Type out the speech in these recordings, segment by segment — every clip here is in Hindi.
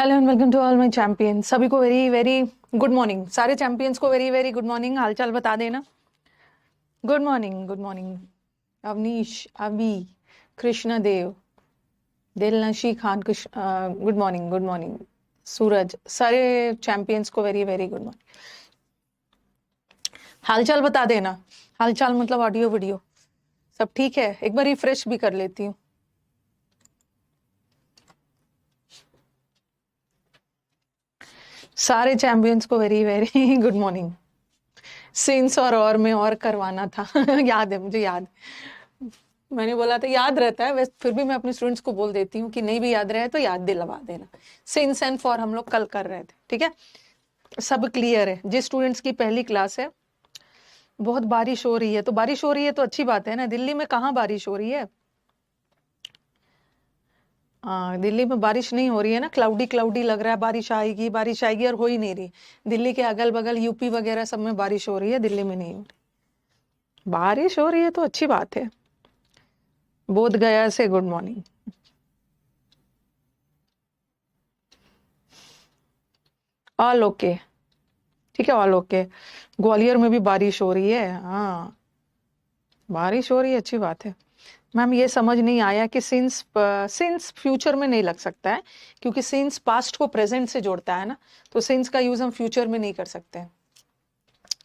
Hello and welcome to all my champions. सभी को वेरी वेरी गुड मॉर्निंग। सारे चैंपियंस को वेरी वेरी गुड मॉर्निंग। हालचाल बता देना। Good morning, good morning. Avneesh, Abhi, Krishna Dev, Dilnashi Khan, good morning, good morning. Suraj, सारे चैंपियंस को वेरी वेरी गुड मॉर्निंग। हालचाल बता देना। हालचाल मतलब ऑडियो वीडियो सब ठीक है? एक बार रिफ्रेश भी कर लेती हूँ। सारे चैंपियंस को very very good morning. Scenes और में और करवाना था याद है, मुझे याद। मैंने बोला था याद रहता है, वैसे फिर भी मैं अपने स्टूडेंट्स को बोल देती हूँ कि नहीं भी याद रहे तो याद दिलवा देना। सिंस एंड फॉर हम लोग कल कर रहे थे, ठीक है? सब क्लियर है? जिस स्टूडेंट्स की पहली क्लास है। बहुत बारिश हो रही है, तो बारिश हो रही है तो अच्छी बात है ना। दिल्ली में कहाँ बारिश हो रही है? दिल्ली में बारिश नहीं हो रही है ना। क्लाउडी क्लाउडी लग रहा है, बारिश आएगी और हो ही नहीं रही। दिल्ली के अगल बगल यूपी वगैरह सब में बारिश हो रही है, दिल्ली में नहीं हो रही। बारिश हो रही है तो अच्छी बात है। बोध गया से गुड मॉर्निंग। ऑल ओके, ठीक है, ऑल ओके। ग्वालियर में भी बारिश हो रही है। हाँ, बारिश हो रही है, अच्छी बात है। मैम ये समझ नहीं आया कि सिंस फ्यूचर में नहीं लग सकता है, क्योंकि सिंस पास्ट को प्रेजेंट से जोड़ता है ना। तो सिंस का यूज हम फ्यूचर में नहीं कर सकते,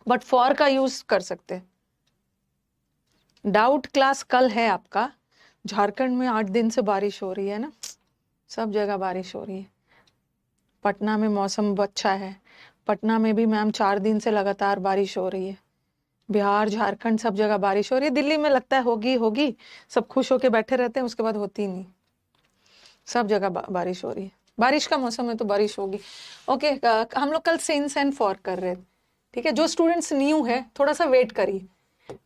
बट फॉर का यूज कर सकते हैं। डाउट क्लास कल है आपका। झारखंड में 8 दिन से बारिश हो रही है ना, सब जगह बारिश हो रही है। पटना में मौसम अच्छा है। पटना में भी मैम 4 दिन से लगातार बारिश हो रही है। बिहार, झारखंड, सब जगह बारिश हो रही है। दिल्ली में लगता है होगी होगी, सब खुश होके बैठे रहते हैं, उसके बाद होती नहीं। सब जगह बारिश हो रही है। बारिश का मौसम है तो बारिश होगी। ओके, हम लोग कल सिंस एंड फॉर कर रहे थे, ठीक है? जो स्टूडेंट्स न्यू है थोड़ा सा वेट करिए,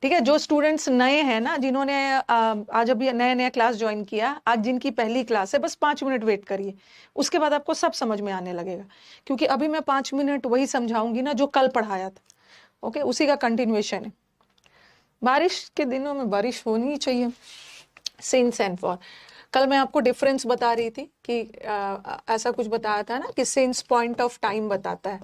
ठीक है? जो स्टूडेंट्स नए हैं ना, जिन्होंने आज अभी नया नया क्लास ज्वाइन किया, आज जिनकी पहली क्लास है, बस 5 मिनट वेट करिए। उसके बाद आपको सब समझ में आने लगेगा, क्योंकि अभी मैं 5 मिनट वही समझाऊंगी ना जो कल पढ़ाया था। ओके, उसी का कंटिन्यूएशन है। बारिश के दिनों में बारिश होनी चाहिए। सिंस एंड फॉर, कल मैं आपको डिफरेंस बता रही थी कि ऐसा कुछ बताया था ना कि सिंस पॉइंट ऑफ टाइम बताता है,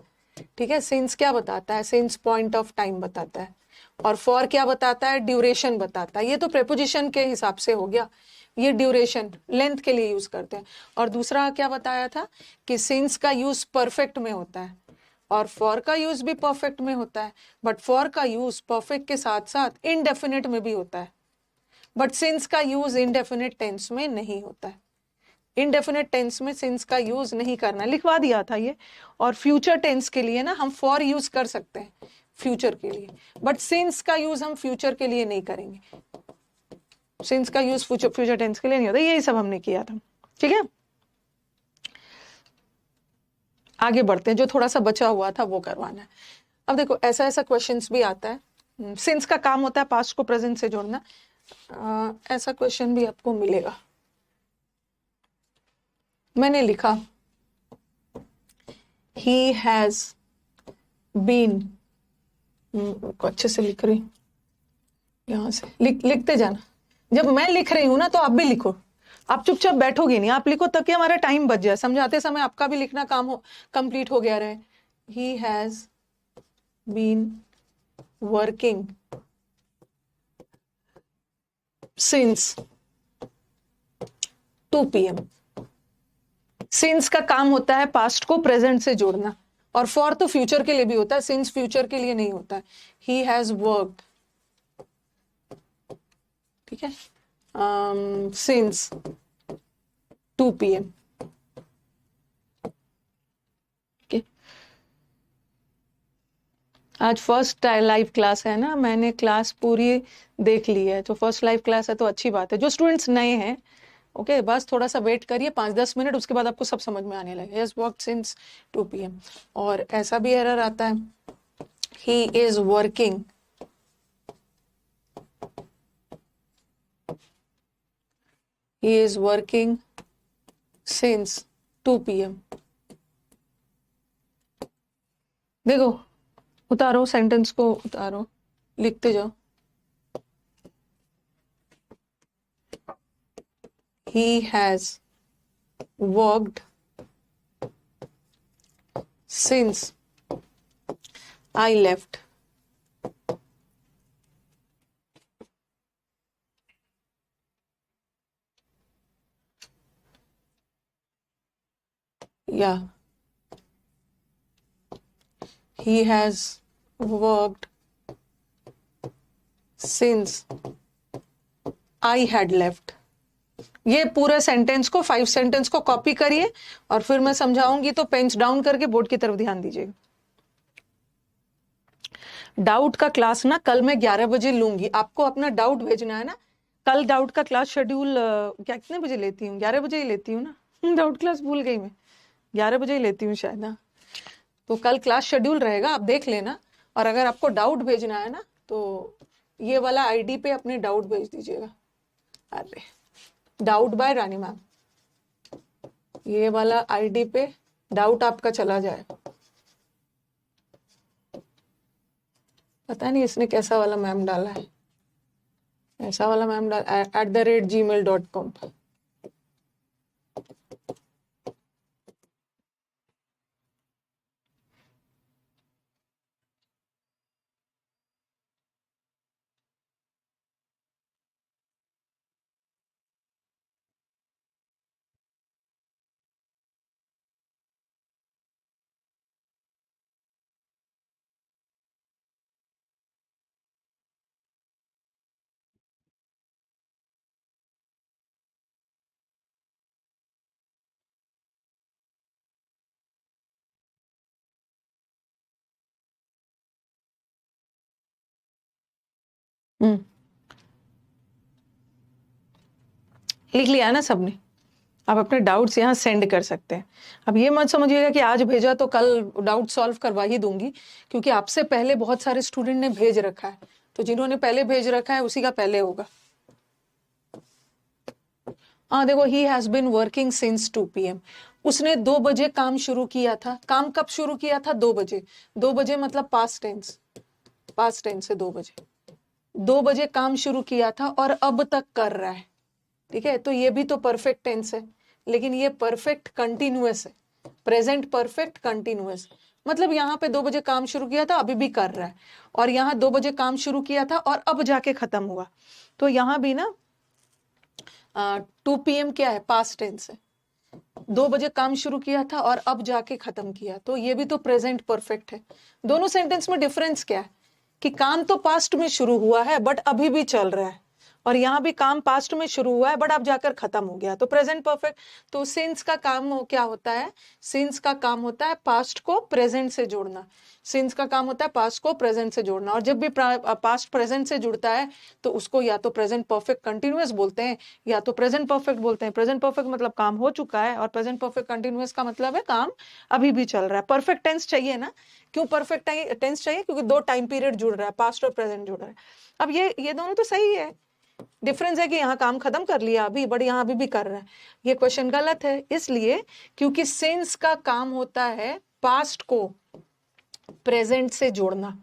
ठीक है? सिंस क्या बताता है? सिंस पॉइंट ऑफ टाइम बताता है। और फॉर क्या बताता है? ड्यूरेशन बताता है। ये तो प्रेपोजिशन के हिसाब से हो गया, ये ड्यूरेशन लेंथ के लिए यूज करते हैं। और दूसरा क्या बताया था कि सिंस का यूज परफेक्ट में होता है और फॉर का यूज भी परफेक्ट में होता है, बट फॉर का यूज परफेक्ट के साथ साथ इनडेफिनिट में भी होता है। बट सिंस का यूज इनडेफिनिट टेंस में नहीं होता है। इनडेफिनिट टेंस में सिंस का यूज नहीं करना, लिखवा दिया था ये। और फ्यूचर टेंस के लिए ना हम फॉर यूज कर सकते हैं फ्यूचर के लिए, बट सिंस का यूज हम फ्यूचर के लिए नहीं करेंगे। सिंस का यूज फ्यूचर टेंस के लिए नहीं होता। यही सब हमने किया था, ठीक है? आगे बढ़ते हैं, जो थोड़ा सा बचा हुआ था वो करवाना है। अब देखो, ऐसा ऐसा क्वेश्चंस भी आता है। सिंस का काम होता है पास्ट को प्रेजेंट से जोड़ना। ऐसा क्वेश्चन भी आपको मिलेगा। मैंने लिखा ही हैज बीन, अच्छे से लिख रही, यहां से लिखते जाना। जब मैं लिख रही हूं ना तो आप भी लिखो। आप चुपचाप बैठोगे नहीं, आप लिखो ताकि हमारा टाइम बच जाए, समझाते समय आपका भी लिखना काम हो कंप्लीट हो गया रहे। He has been working since 2 PM। Since का काम होता है पास्ट को प्रेजेंट से जोड़ना, और फॉर तो फ्यूचर के लिए भी होता है, सिंस फ्यूचर के लिए नहीं होता है। ही हैज वर्कड, ठीक है, सिंस 2 PM। okay? आज फर्स्ट लाइव क्लास है ना, मैंने क्लास पूरी देख ली है, तो फर्स्ट लाइव क्लास है तो अच्छी बात है। जो स्टूडेंट्स नए हैं, ओके, बस थोड़ा सा वेट करिए 5-10 मिनट, उसके बाद आपको सब समझ में आने लगे। Yes, work since 2 PM। और ऐसा भी एरर आता है, he is working since 2 PM। देखो, उतारो, सेंटेंस को उतारो, लिखते जाओ। He has worked since I left. Yeah, he has worked since I had left. ये पूरे सेंटेंस को 5 सेंटेंस को कॉपी करिए और फिर मैं समझाऊंगी तो पेंस डाउन करके बोर्ड की तरफ ध्यान दीजिएगा। डाउट का क्लास ना कल मैं 11 बजे लूंगी। आपको अपना डाउट भेजना है ना। कल डाउट का क्लास शेड्यूल क्या कितने बजे लेती हूँ? 11 बजे ही लेती हूँ ना। डाउट क्लास भूल गई मैं, 11 बजे ही लेती हूँ शायद ना। तो कल क्लास शेड्यूल रहेगा, आप देख लेना। और अगर आपको डाउट भेजना है ना तो ये वाला आईडी पे अपने डाउट भेज दीजिएगा। अरे डाउट बाय रानी मैम, ये वाला आईडी पे डाउट आपका चला जाए। पता नहीं इसने कैसा वाला मैम डाला है, ऐसा वाला मैम डाला @gmail.com पर। लिख लिया ना सबने? आप अपने डाउट्स यहाँ सेंड कर सकते हैं। अब ये मत समझिएगा कि आज भेजा तो कल डाउट सॉल्व करवा ही दूंगी, क्योंकि आपसे पहले बहुत सारे स्टूडेंट ने भेज रखा है। तो जिन्होंने पहले भेज रखा है उसी का पहले होगा। हाँ देखो, he has been working since 2 PM। उसने 2 बजे काम शुरू किया था। काम कब शुरू किया था? 2 बजे। 2 बजे मतलब पास्ट टेंस, पास्ट टेंस से 2 बजे। 2 बजे काम शुरू किया था और अब तक कर रहा है। ठीक है, तो ये भी तो परफेक्ट टेंस है, लेकिन ये परफेक्ट कंटिन्यूअस है। प्रेजेंट परफेक्ट कंटिन्यूअस मतलब यहाँ पे 2 बजे काम शुरू किया था, अभी भी कर रहा है। और यहाँ 2 बजे काम शुरू किया था और अब जाके खत्म हुआ। तो यहाँ भी ना 2 PM क्या है? पास्ट टेंस है। 2 बजे काम शुरू किया था और अब जाके खत्म किया, तो ये भी तो प्रेजेंट परफेक्ट है। दोनों सेंटेंस में डिफरेंस क्या है कि काम तो पास्ट में शुरू हुआ है बट अभी भी चल रहा है, और यहाँ भी काम पास्ट में शुरू हुआ है बट अब जाकर खत्म हो गया, तो प्रेजेंट परफेक्ट। तो सिंस का काम क्या होता है? सिंस का काम होता है पास्ट को प्रेजेंट से जोड़ना। सिंस का काम होता है पास्ट को प्रेजेंट से जोड़ना, और जब भी पास्ट प्रेजेंट से जुड़ता है तो उसको या तो प्रेजेंट परफेक्ट कंटिन्यूअस बोलते हैं या तो प्रेजेंट परफेक्ट बोलते हैं। प्रेजेंट परफेक्ट मतलब काम हो चुका है, और प्रेजेंट परफेक्ट कंटिन्यूअस का मतलब है काम अभी भी चल रहा है। परफेक्ट टेंस चाहिए ना? क्यों परफेक्ट टेंस चाहिए? क्योंकि 2 टाइम पीरियड जुड़ रहा है, पास्ट और प्रेजेंट जुड़ रहा है। अब ये दोनों तो सही है। डिफरेंस है कि यहाँ काम खत्म कर लिया अभी, बट यहाँ अभी भी कर रहा है। ये क्वेश्चन गलत है, इसलिए क्योंकि सिंस का काम होता है पास्ट को प्रेजेंट से जोड़ना।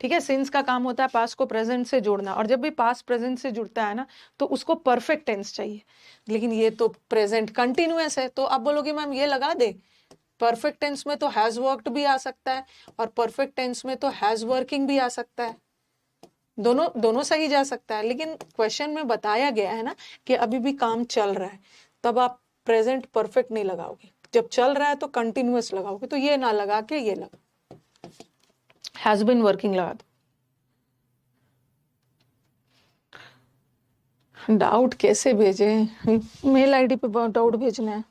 ठीक है, सिंस का काम होता है पास्ट को प्रेजेंट से जोड़ना, और जब भी पास्ट प्रेजेंट से जुड़ता है ना तो उसको परफेक्ट टेंस चाहिए। लेकिन ये तो प्रेजेंट कंटिन्यूअस है, तो आप बोलोगे मैम ये लगा दे। परफेक्ट टेंस में तो हैज वर्क्ड भी आ सकता है और परफेक्ट टेंस में तो हैज वर्किंग भी आ सकता है। दोनों दोनों सही जा सकता है, लेकिन क्वेश्चन में बताया गया है ना कि अभी भी काम चल रहा है, तब आप प्रेजेंट परफेक्ट नहीं लगाओगे। जब चल रहा है तो कंटिन्यूअस लगाओगे, तो ये ना लगा के ये लगा हैज बीन वर्किंग लगा दो। डाउट कैसे भेजे? मेल आईडी पे डाउट भेजना है।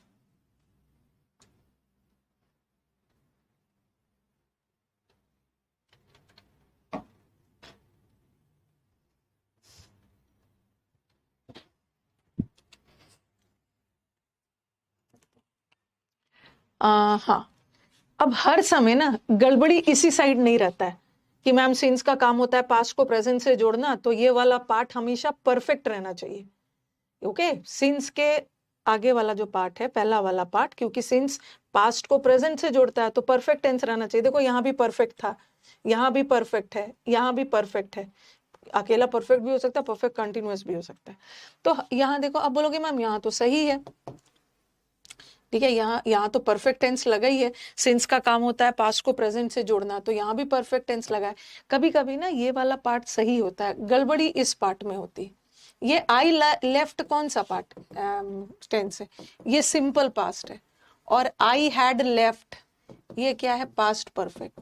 हाँ, अब हर समय ना गड़बड़ी इसी साइड नहीं रहता है कि मैम सिंस का काम होता है पास्ट को प्रेजेंट से जोड़ना, तो ये वाला पार्ट हमेशा परफेक्ट रहना चाहिए। ओके, सिंस के आगे वाला जो पार्ट है, पहला वाला पार्ट, क्योंकि सिंस पास्ट को प्रेजेंट से जोड़ता है तो परफेक्ट टेंस रहना चाहिए। देखो यहाँ भी परफेक्ट था, यहाँ भी परफेक्ट है, यहाँ भी परफेक्ट है। अकेला परफेक्ट भी हो सकता है, परफेक्ट कंटिन्यूअस भी हो सकता है। तो यहाँ देखो, अब बोलोगे मैम यहाँ तो सही है, ठीक है, यहाँ तो परफेक्ट टेंस लगा ही है, सिंस का काम होता है पास्ट को प्रेजेंट से जोड़ना, तो यहाँ भी परफेक्ट टेंस लगा है। कभी कभी ना ये वाला पार्ट सही होता है, गड़बड़ी इस पार्ट में होती है। ये आई लेफ्ट कौन सा पार्ट टेंस है? ये सिंपल पास्ट है। और आई हैड लेफ्ट, ये क्या है? Past perfect.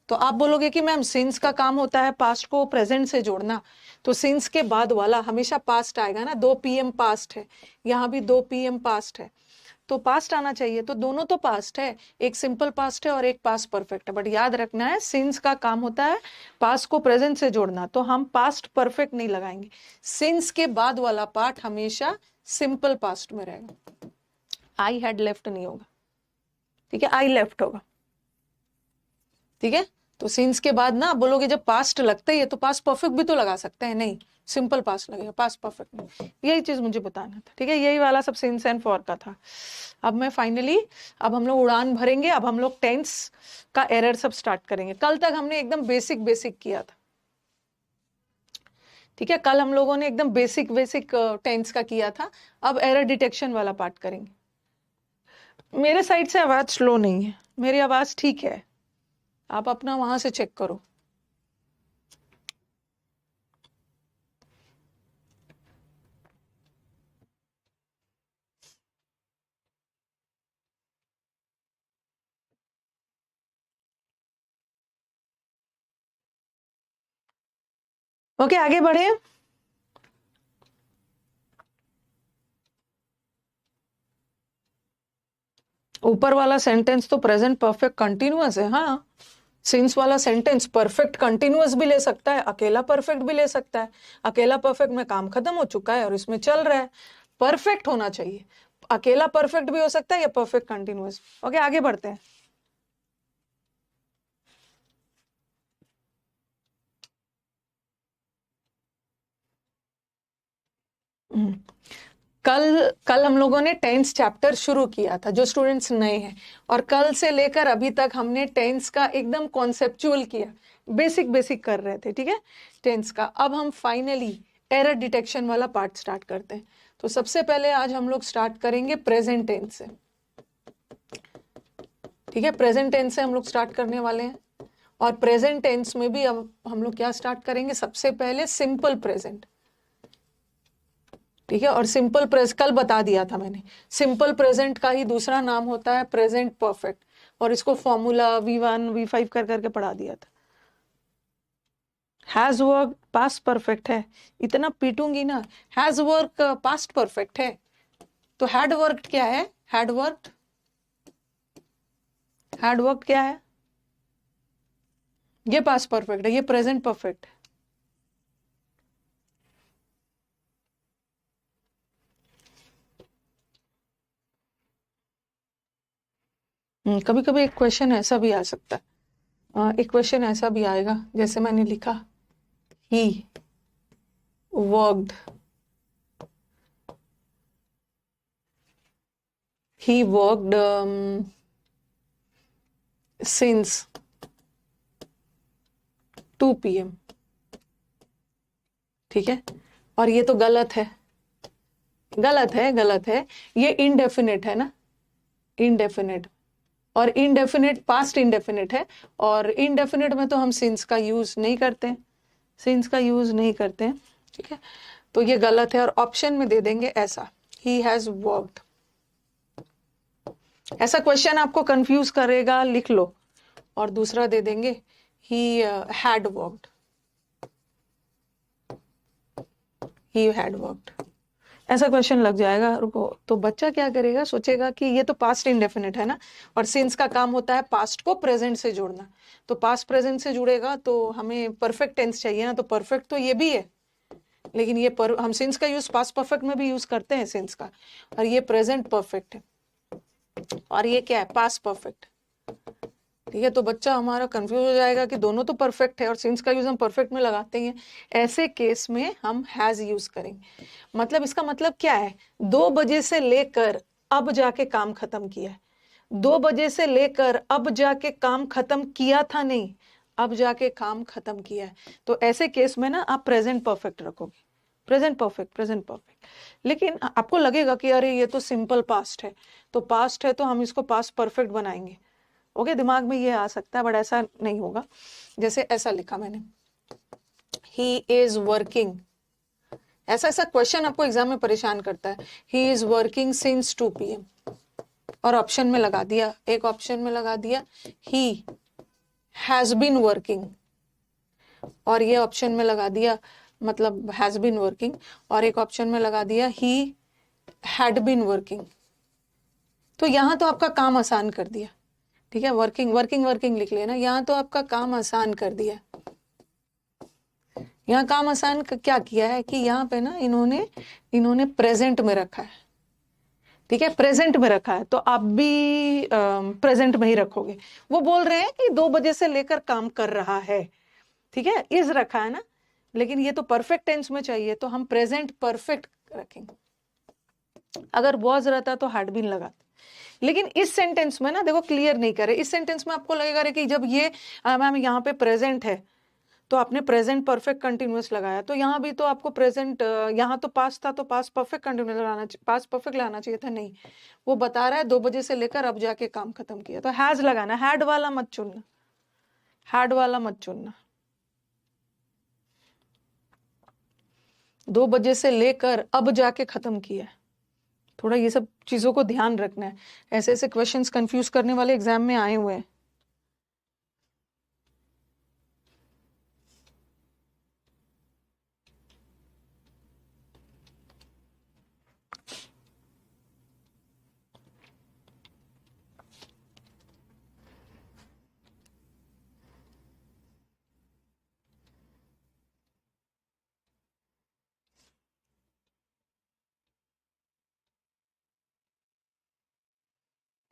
तो आप बोलोगे कि मैम सिंस का काम होता है पास्ट को प्रेजेंट से जोड़ना, तो सिंस के बाद वाला हमेशा पास्ट आएगा ना। 2 PM पास्ट है, यहाँ भी 2 PM पास्ट है, तो पास्ट आना चाहिए। तो दोनों तो पास्ट है, एक सिंपल पास्ट है और एक पास्ट परफेक्ट है। बट याद रखना है सिंस का काम होता है पास्ट को प्रेजेंट से जोड़ना, तो हम पास्ट परफेक्ट नहीं लगाएंगे। सिंस के बाद वाला पार्ट हमेशा सिंपल पास्ट में रहेगा। आई हैड लेफ्ट नहीं होगा, ठीक है, आई लेफ्ट होगा। ठीक है, तो सिंस के बाद ना बोलोगे जब पास्ट लगता ही है तो पास्ट परफेक्ट भी तो लगा सकते हैं, नहीं, सिंपल पास्ट लगेगा, पास्ट परफेक्ट नहीं। यही चीज मुझे बताना था। ठीक है, यही वाला सब सिंस एंड फॉर का था। अब मैं फाइनली, अब हम लोग उड़ान भरेंगे, अब हम लोग टेंस का एरर सब स्टार्ट करेंगे। कल तक हमने एकदम बेसिक बेसिक किया था। ठीक है, कल हम लोगों ने एकदम बेसिक बेसिक टेंस का किया था। अब एरर डिटेक्शन वाला पार्ट करेंगे। मेरे साइड से आवाज स्लो नहीं है, मेरी आवाज ठीक है, आप अपना वहां से चेक करो। ओके, आगे बढ़े। ऊपर वाला सेंटेंस तो प्रेजेंट परफेक्ट कंटिन्यूअस है। हाँ, सिंस वाला सेंटेंस परफेक्ट कंटिन्यूअस भी ले सकता है, अकेला परफेक्ट भी ले सकता है। अकेला परफेक्ट में काम खत्म हो चुका है और इसमें चल रहा है, परफेक्ट होना चाहिए। अकेला परफेक्ट भी हो सकता है या परफेक्ट कंटिन्यूअस। ओके, आगे बढ़ते हैं। कल कल हम लोगों ने टेंस चैप्टर शुरू किया था, जो स्टूडेंट्स नए हैं, और कल से लेकर अभी तक हमने टेंस का एकदम कॉन्सेप्चुअल किया, बेसिक बेसिक कर रहे थे। ठीक है, टेंस का। अब हम फाइनली एरर डिटेक्शन वाला पार्ट स्टार्ट करते हैं। तो सबसे पहले आज हम लोग स्टार्ट करेंगे प्रेजेंट टेंस से। ठीक है, प्रेजेंट टेंस से हम लोग स्टार्ट करने वाले हैं। और प्रेजेंट टेंस में भी अब हम लोग क्या स्टार्ट करेंगे? सबसे पहले सिंपल प्रेजेंट। ठीक है, और सिंपल कल बता दिया था मैंने, सिंपल प्रेजेंट का ही दूसरा नाम होता है प्रेजेंट परफेक्ट, और इसको फॉर्मूला V1 V5 कर करके पढ़ा दिया था। हैज वर्क पास्ट परफेक्ट है, इतना पीटूंगी ना। हैज वर्क पास्ट परफेक्ट है, तो हैड वर्क क्या है? हैड वर्क, हैड वर्क क्या है? ये पास्ट परफेक्ट है, ये प्रेजेंट परफेक्ट है। कभी कभी एक क्वेश्चन ऐसा भी आ सकता है, एक क्वेश्चन ऐसा भी आएगा जैसे मैंने लिखा, he worked, he worked since 2 PM। ठीक है, और ये तो गलत है, गलत है, गलत है। ये इनडेफिनेट है ना, इनडेफिनेट, और इनडेफिनेट पास्ट इनडेफिनेट है, और इनडेफिनेट में तो हम सिंस का यूज नहीं करते हैं, सिंस का यूज नहीं करते हैं। ठीक है, तो ये गलत है, और ऑप्शन में दे देंगे ऐसा, ही हैज वर्कड। ऐसा क्वेश्चन आपको कंफ्यूज करेगा, लिख लो। और दूसरा दे देंगे he had worked, he had worked। ऐसा क्वेश्चन लग जाएगा, रुको, तो बच्चा क्या करेगा? सोचेगा कि ये तो पास्ट इंडेफिनिट है ना, और सिंस का काम होता है पास्ट को प्रेजेंट से जोड़ना, तो पास्ट प्रेजेंट से जुड़ेगा तो हमें परफेक्ट टेंस चाहिए ना, तो परफेक्ट तो ये भी है, लेकिन ये हम सिंस का यूज पास्ट परफेक्ट में भी यूज करते हैं सिंस का, और ये प्रेजेंट परफेक्ट है, और ये क्या है? Past perfect. ठीक है, तो बच्चा हमारा कंफ्यूज हो जाएगा कि दोनों तो परफेक्ट है और सिंस का यूज हम परफेक्ट में लगाते हैं। ऐसे केस में हम हैज यूज करेंगे। मतलब इसका मतलब क्या है? 2 बजे से लेकर अब जाके काम खत्म किया है, 2 बजे से लेकर अब जाके काम खत्म किया था, नहीं, अब जाके काम खत्म किया है। तो ऐसे केस में ना आप प्रेजेंट परफेक्ट रखोगे, प्रेजेंट परफेक्ट, प्रेजेंट परफेक्ट। लेकिन आपको लगेगा कि अरे ये तो सिंपल पास्ट है, तो पास्ट है तो हम इसको पास्ट परफेक्ट बनाएंगे। ओके, दिमाग में ये आ सकता है, बट ऐसा नहीं होगा। जैसे ऐसा लिखा मैंने, ही इज वर्किंग, ऐसा ऐसा क्वेश्चन आपको एग्जाम में परेशान करता है। He is working since 2 PM, और ऑप्शन में लगा दिया, एक ऑप्शन में लगा दिया ही हैज बीन वर्किंग, और ये ऑप्शन में लगा दिया मतलब हैज बीन वर्किंग, और एक ऑप्शन में लगा दिया ही हैड बीन वर्किंग। तो यहां तो आपका काम आसान कर दिया, ठीक है, वर्किंग वर्किंग वर्किंग लिख लिया ना, यहां तो आपका काम आसान कर दिया। यहाँ काम आसान क्या किया है कि यहाँ पे ना इन्होंने प्रेजेंट में रखा है, ठीक है, प्रेजेंट में रखा है, तो आप भी प्रेजेंट में ही रखोगे। वो बोल रहे हैं कि 2 बजे से लेकर काम कर रहा है, ठीक है, इज रखा है ना, लेकिन ये तो परफेक्ट टेंस में चाहिए, तो हम प्रेजेंट परफेक्ट रखेंगे। अगर वॉज रहता तो हैड बीन लगाते, लेकिन इस सेंटेंस में ना देखो क्लियर नहीं करे। इस सेंटेंस में आपको लगेगा कि जब ये मैम यहाँ पे प्रेजेंट है तो आपने प्रेजेंट परफेक्ट कंटिन्यूअस लगाया, तो यहाँ भी तो आपको प्रेजेंट, यहाँ तो पास्ट था तो पास्ट परफेक्ट कंटिन्यूअस लगाना, पास्ट परफेक्ट लगाना चाहिए था, नहीं, वो बता रहा है 2 बजे से लेकर अब जाके काम खत्म किया, तो हैज लगाना, हैड वाला मत चुनना, हैड वाला मत चुनना। 2 बजे से लेकर अब जाके खत्म किया, थोड़ा ये सब चीजों को ध्यान रखना है। ऐसे ऐसे क्वेश्चंस कंफ्यूज करने वाले एग्जाम में आए हुए हैं।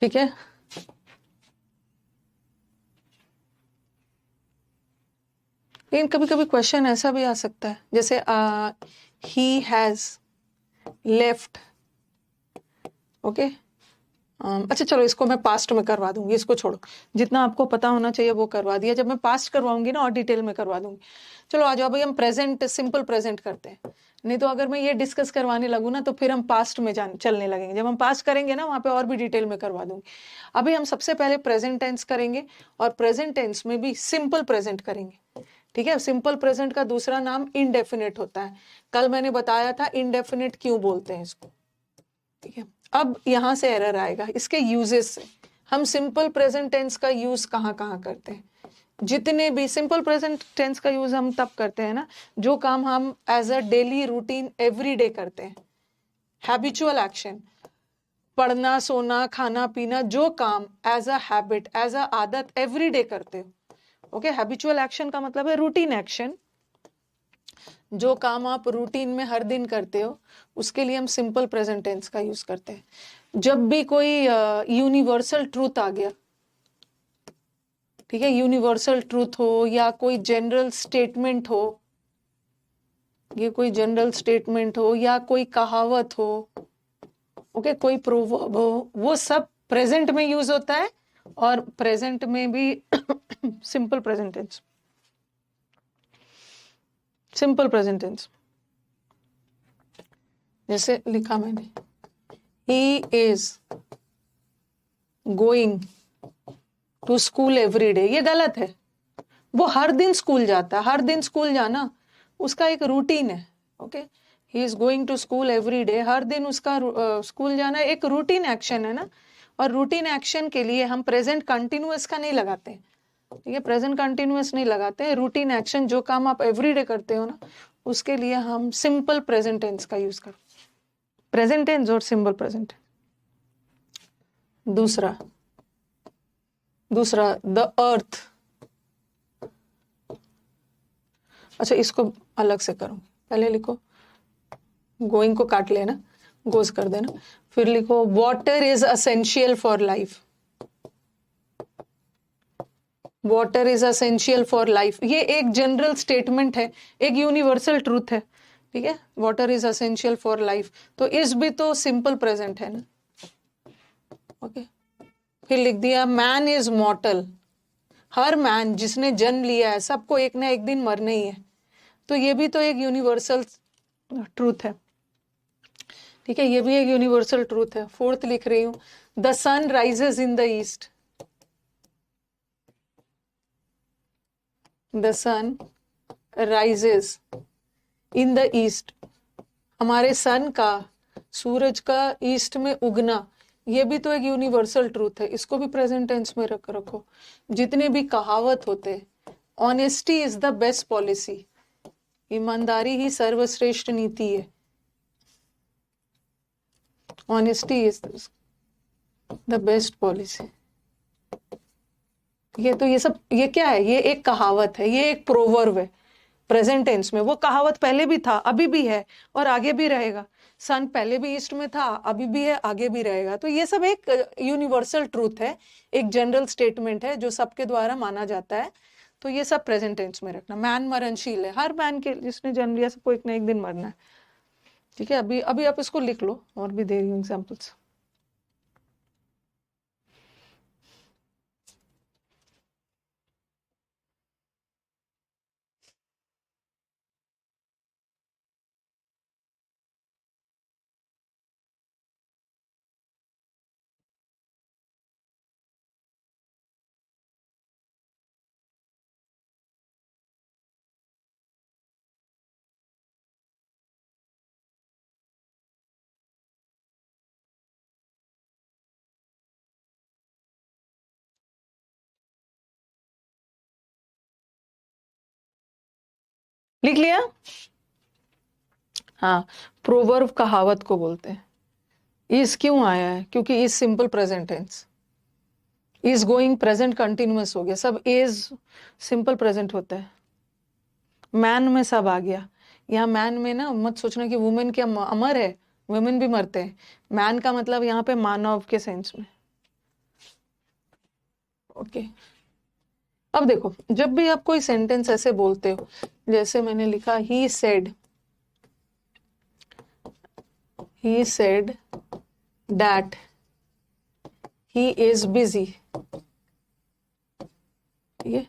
ठीक है, लेकिन कभी कभी क्वेश्चन ऐसा भी आ सकता है, जैसे ही हैज लेफ्ट, ओके, अच्छा चलो इसको मैं पास्ट में करवा दूंगी, इसको छोड़ो, जितना आपको पता होना चाहिए वो करवा दिया, जब मैं पास्ट करवाऊंगी ना और डिटेल में करवा दूंगी। चलो आ जाओ भाई, हम प्रेजेंट सिंपल प्रेजेंट करते हैं, नहीं तो अगर मैं ये डिस्कस करवाने लगूँ ना तो फिर हम पास्ट में चलने लगेंगे। जब हम पास्ट करेंगे ना वहाँ पे और भी डिटेल में करवा दूंगी। अभी हम सबसे पहले प्रेजेंट टेंस करेंगे, और प्रेजेंट टेंस में भी सिंपल प्रेजेंट करेंगे, ठीक है। सिंपल प्रेजेंट का दूसरा नाम इनडेफिनेट होता है, कल मैंने बताया था इनडेफिनेट क्यों बोलते हैं इसको, ठीक है। अब यहां से एरर आएगा इसके यूजेस से। हम सिंपल प्रेजेंट टेंस का यूज कहाँ कहाँ करते हैं, जितने भी सिंपल प्रेजेंट टेंस का यूज हम तब करते हैं ना जो काम हम as a daily routine every day करते हैं, हैबिचुअल एक्शन, पढ़ना सोना खाना पीना, जो काम as a habit as a आदत एवरी डे करते हो। ओके, हैबिचुअल एक्शन का मतलब है रूटीन एक्शन, जो काम आप रूटीन में हर दिन करते हो, उसके लिए हम सिंपल प्रेजेंट टेंस का यूज करते हैं। जब भी कोई यूनिवर्सल ट्रूथ आ गया, ठीक है, यूनिवर्सल ट्रूथ हो या कोई जनरल स्टेटमेंट हो, ये कोई जनरल स्टेटमेंट हो या कोई कहावत हो, ओके, कोई प्रोवर्ब हो, वो सब प्रेजेंट में यूज होता है, और प्रेजेंट में भी simple present tense, simple present tense. जैसे लिखा मैंने, he is going to school every day, ये गलत है, वो हर दिन स्कूल जाता है, हर दिन स्कूल जाना उसका एक रूटीन है। Okay, he is going to school every day, हर दिन उसका स्कूल जाना एक रूटीन एक्शन है ना, और रूटीन एक्शन के लिए हम प्रेजेंट कंटिन्यूअस का नहीं लगाते हैं, ठीक है, प्रेजेंट कंटिन्यूअस नहीं लगाते हैं। रूटीन एक्शन जो काम आप एवरी डे करते हो ना, उसके लिए हम सिंपल प्रेजेंट टेंस का यूज करते हैं, प्रेजेंट टेंस और सिंपल प्रेजेंट। दूसरा द अर्थ, अच्छा इसको अलग से करूं, पहले लिखो, गोइंग को काट लेना, गोज कर देना, फिर लिखो water is essential for life, water is essential for life, ये एक जनरल स्टेटमेंट है, एक यूनिवर्सल ट्रूथ है, ठीक है, water is essential for life, तो इस भी तो सिंपल प्रेजेंट है ना। ओके, फिर लिख दिया मैन इज मॉर्टल, हर मैन जिसने जन्म लिया है सबको एक ना एक दिन मरना ही है, तो ये भी तो एक यूनिवर्सल ट्रूथ है, ठीक है, ये भी एक यूनिवर्सल ट्रूथ है। फोर्थ लिख रही हूं, the sun rises in the east, the sun rises in the east, हमारे सन का, सूरज का ईस्ट में उगना, ये भी तो एक यूनिवर्सल ट्रूथ है, इसको भी प्रेजेंट टेंस में रखो। जितने भी कहावत होते, honesty is the best policy, ईमानदारी ही सर्वश्रेष्ठ नीति है, honesty is the best policy. ये क्या है, ये एक कहावत है, ये एक प्रोवर्ब है प्रेजेंट टेंस में। वो कहावत पहले भी था, अभी भी है और आगे भी रहेगा। सन पहले भी ईस्ट में था, अभी भी है, आगे भी रहेगा। तो ये सब एक यूनिवर्सल ट्रूथ है, एक जनरल स्टेटमेंट है जो सबके द्वारा माना जाता है। तो ये सब प्रेजेंट टेंस में रखना। मैन मरणशील है, हर मैन के, जिसने जन्म लिया सबको एक ना एक दिन मरना है, ठीक है। अभी अभी आप इसको लिख लो, और भी दे रही हूँ एग्जाम्पल्स। लिख लिया? हाँ, प्रोवर्ब कहावत को बोलते हैं। इज क्यों आया है? क्योंकि is simple present tense, is going present continuous हो गया, सब इज सिंपल प्रेजेंट होता है। मैन में सब आ गया। यहाँ मैन में ना मत सोचना कि वुमेन क्या अमर है, वुमेन भी मरते हैं। मैन का मतलब यहाँ पे मानव के सेंस में। ओके, अब देखो, जब भी आप कोई सेंटेंस ऐसे बोलते हो, जैसे मैंने लिखा he said that he is busy, ये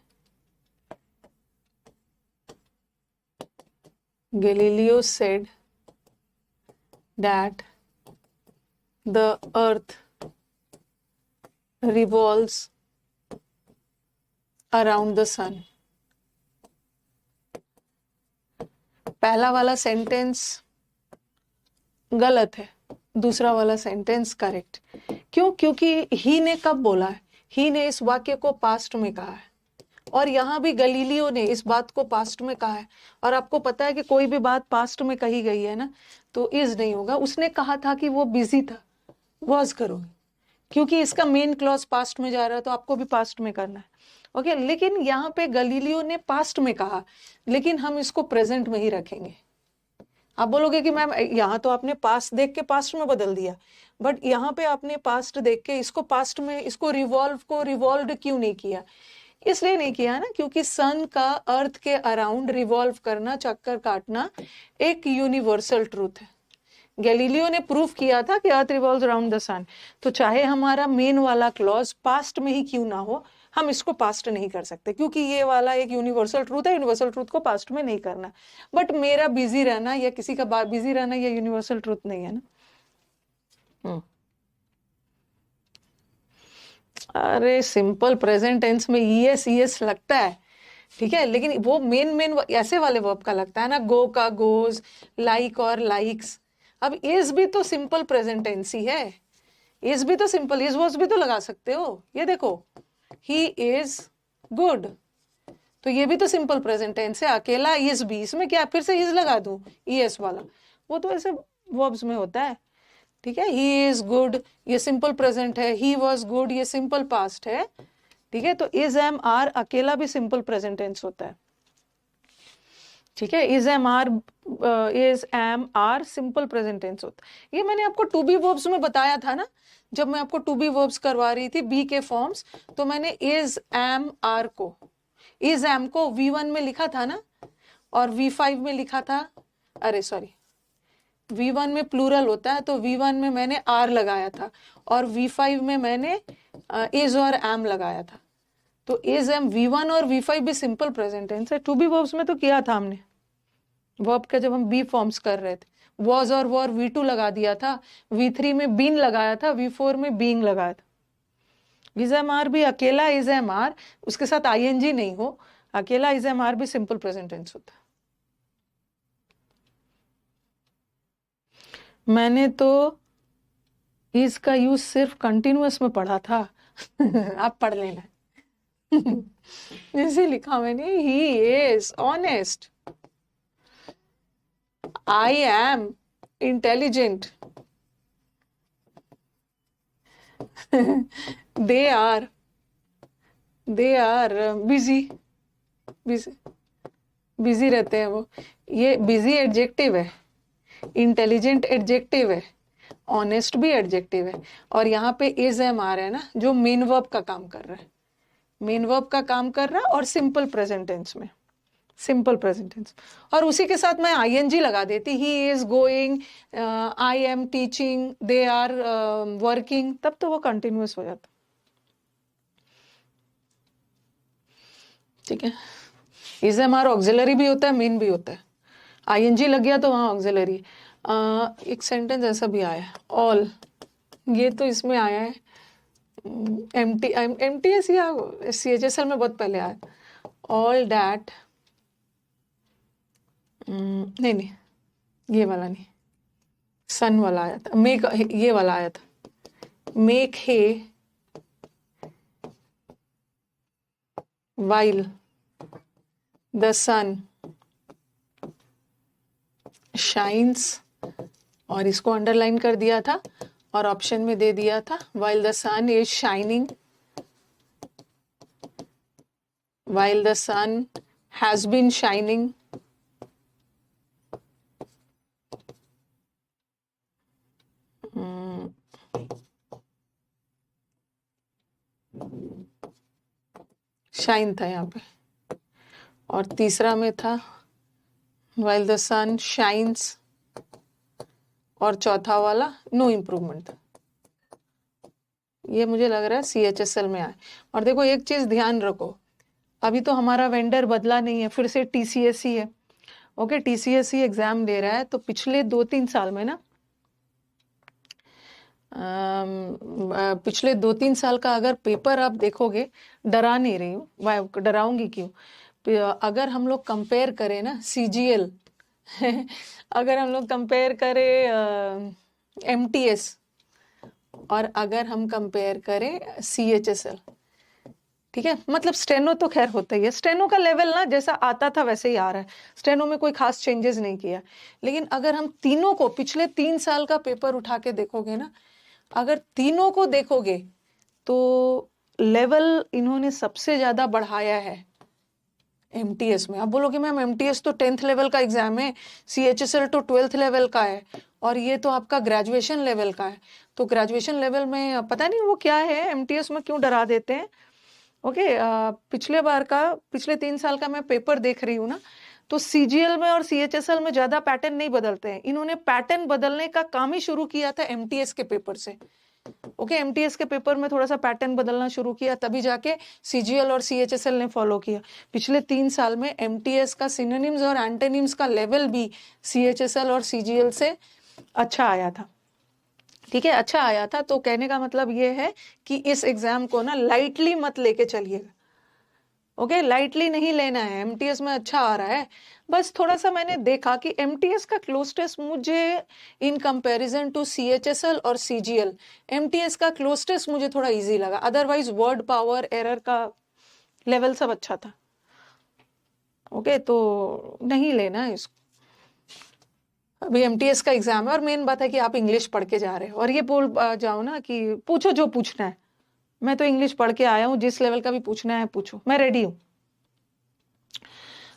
Galileo said that the earth revolves around the sun. पहला वाला सेंटेंस गलत है, दूसरा वाला सेंटेंस करेक्ट। क्यों? क्योंकि ही ने कब बोला है? ही ने इस वाक्य को पास्ट में कहा है, और यहाँ भी गलीलियो ने इस बात को पास्ट में कहा है। और आपको पता है कि कोई भी बात पास्ट में कही गई है ना, तो इज नहीं होगा। उसने कहा था कि वो बिजी था, वॉज करोगे, क्योंकि इसका मेन क्लॉज पास्ट में जा रहा है, तो आपको भी पास्ट में करना है। ओके, लेकिन यहाँ पे गलीलियो ने पास्ट में कहा, लेकिन हम इसको प्रेजेंट में ही रखेंगे। आप बोलोगे कि मैम यहाँ तो आपने पास्ट देख के पास्ट में बदल दिया, बट यहाँ पे आपने पास्ट देख के इसको पास्ट में, इसको रिवॉल्व क्यों नहीं किया? इसलिए नहीं किया ना, क्योंकि सन का अर्थ के अराउंड रिवॉल्व करना, चक्कर काटना एक यूनिवर्सल ट्रूथ है। गैलीलियो ने प्रूफ किया था कि अर्थ रिवॉल्व्स अराउंड द सन, तो चाहे हमारा मेन वाला क्लॉज पास्ट में ही क्यों ना हो, हम इसको पास्ट नहीं कर सकते, क्योंकि ये वाला एक यूनिवर्सल ट्रूथ है। यूनिवर्सल ट्रूथ को पास्ट में नहीं करना। बट मेरा बिजी रहना या किसी का बिजी रहना ये यूनिवर्सल ट्रूथ नहीं है ना। अरे सिंपल प्रेजेंट टेंस में ईएस लगता है, ठीक है, लेकिन वो मेन ऐसे वाले वर्ब का लगता है ना, गो का गोज, लाइक और लाइक्स। अब इज भी तो सिंपल प्रेजेंट टेंस ही है, इज भी तो सिंपल, इज वॉज भी तो लगा सकते हो। ये देखो, ही इज गुड, तो ये भी तो सिंपल प्रेजेंट टेंस है। अकेला इज भी, इसमें क्या फिर से इज लगा दूं ईएस वाला? वो तो ऐसे वर्ब्स में होता है, ठीक है। ही इज गुड, ये सिंपल प्रेजेंट है। ही वॉज गुड, ये सिंपल पास्ट है, ठीक है। तो इज एम आर अकेला भी सिंपल प्रेजेंट टेंस होता है, ठीक है। Is am are simple present tense होता है। ये मैंने आपको टू बी वर्ब्स में बताया था ना, जब मैं आपको टू बी वर्ब्स करवा रही थी, बी के फॉर्म्स, तो मैंने इज एम आर को, इज एम को V1 में लिखा था ना, और V5 में लिखा था, अरे सॉरी, V1 में प्लूरल होता है, तो V1 में मैंने आर लगाया था, और V5 में मैंने इज और एम लगाया था। तो इज एम V1 और V5 भी सिंपल प्रेजेंट टेंस है। टू बी वर्ब्स में तो किया था हमने। वर्ब का जब हम बी फॉर्म्स कर रहे थे, वॉज और वॉर V2 लगा दिया था, V3 में बीन लगाया था, V4 में बीइंग लगाया था। इज एम आर भी अकेला इज एम आर, उसके साथ आईएनजी नहीं हो, अकेला इज एम आर भी सिंपल प्रेजेंट टेंस होता है। मैंने तो इसका यूज सिर्फ कंटिन्यूअस में पढ़ा था। आप पढ़ लेना। ऐसे लिखा मैंने, he is honest, I am intelligent, they are busy, busy रहते हैं वो। ये बिजी एडजेक्टिव है, इंटेलिजेंट एडजेक्टिव है, ऑनेस्ट भी एडजेक्टिव है, और यहाँ पे इज एम आर है ना, जो मेन वर्ब का काम कर रहा है, मेन वर्ब का काम कर रहा है, और सिंपल प्रेजेंट टेंस में, सिंपल प्रेजेंट टेंस। और उसी के साथ मैं आईएनजी लगा देती, he is going, I am teaching, they are working, तब तो वो कंटिन्यूअस हो जाता। ठीक है, इज एम आर ऑक्सिलरी भी होता है, मेन भी होता है। आईएनजी लग गया तो वहां ऑक्सिलरी। एक सेंटेंस ऐसा भी आया है, ऑल, ये तो इसमें आया है, एमटीएस या सीएचएसएल में बहुत पहले आया, ऑल डैट, नहीं, ये वाला नहीं, सन वाला आया था, मेक, ये वाला आया था, make hay while the sun shines, और इसको अंडरलाइन कर दिया था और ऑप्शन में दे दिया था, while the sun is shining, while the sun has been shining, shine था यहाँ पे, और तीसरा में था while the sun shines, और चौथा वाला नो इम्प्रूवमेंट था। ये मुझे लग रहा है सीएचएसएल में आए। और देखो एक चीज ध्यान रखो, अभी तो हमारा वेंडर बदला नहीं है, फिर से टीसीएसई है। ओके, टीसीएसई एग्जाम दे रहा है, तो पिछले 2-3 साल में ना, पिछले 2-3 साल का अगर पेपर आप देखोगे, डरा नहीं रही हूँ, डराऊंगी क्यों, अगर हम लोग कंपेयर करें ना सीजीएल, अगर हम लोग कंपेयर करें एमटीएस, और अगर हम कंपेयर करें सीएचएसएल, ठीक है, मतलब स्टेनो तो खैर होता ही है, स्टेनो का लेवल ना जैसा आता था वैसे ही आ रहा है, स्टेनो में कोई खास चेंजेस नहीं किया। लेकिन अगर हम तीनों को पिछले 3 साल का पेपर उठा के देखोगे ना, अगर तीनों को देखोगे तो लेवल इन्होंने सबसे ज्यादा बढ़ाया है एमटीएस में। आप बोलोगे मैम एमटीएस तो 10th लेवल का एग्जाम है, सीएचएसएल तो 12th लेवल का है, और ये तो आपका ग्रेजुएशन लेवल का है, तो ग्रेजुएशन लेवल में पता नहीं वो क्या है, एमटीएस में क्यों डरा देते हैं। ओके, पिछले बार का, पिछले 3 साल का मैं पेपर देख रही हूँ ना, तो सीजीएल में और सीएचएसएल में ज्यादा पैटर्न नहीं बदलते हैं, इन्होंने पैटर्न बदलने का काम ही शुरू किया था एमटीएस के पेपर से। ओके, एमटीएस के पेपर में थोड़ा सा पैटर्न बदलना शुरू किया, तभी जाके सीजीएल और सीएचएसएल ने फॉलो किया। पिछले 3 साल में एमटीएस का सिनोनिम्स और एंटोनिम्स का लेवल भी सीएचएसएल और सीजीएल से अच्छा आया था। ठीक है, अच्छा आया था, तो कहने का मतलब ये है कि इस एग्जाम को ना लाइटली मत लेके चलिएगा। ओके, लाइटली नहीं लेना है, एमटीएस में अच्छा आ रहा है, बस थोड़ा सा मैंने देखा कि एमटीएस का क्लोज टेस्ट मुझे इन कंपैरिजन टू सीएचएसएल और सीजीएल, एमटीएस का क्लोज टेस्ट मुझे थोड़ा इजी लगा, अदरवाइज वर्ड पावर एरर का लेवल सब अच्छा था। ओके, तो नहीं लेना है इसको, अभी एमटीएस का एग्जाम है, और मेन बात है कि आप इंग्लिश पढ़ के जा रहे हो, और ये बोल जाओ ना कि पूछो जो पूछना है, मैं तो इंग्लिश पढ़ के आया हूँ, जिस लेवल का भी पूछना है पूछो, मैं रेडी हूँ।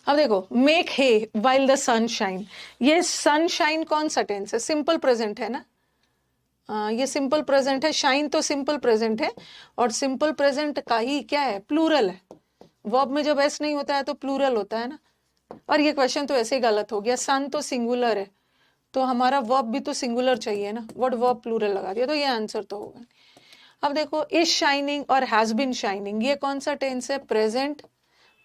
अब देखो, make hay while the sun shine, ये सनशाइन कौन सा टेंस है, सिंपल प्रेजेंट है ना, ये सिंपल प्रेजेंट है, शाइन तो सिंपल प्रेजेंट है, और सिंपल प्रेजेंट का ही क्या है, प्लूरल है, वर्ब में जब एस नहीं होता है तो प्लूरल होता है ना। और ये क्वेश्चन तो ऐसे ही गलत हो गया, सन तो सिंगुलर है, तो हमारा वर्ब भी तो सिंगुलर चाहिए ना, वर्ड वर्ब प्लूरल लगा दिया, तो ये आंसर तो होगा। अब देखो, इज शाइनिंग और हैज बीन शाइनिंग, ये कौन सा टेंस है, प्रेजेंट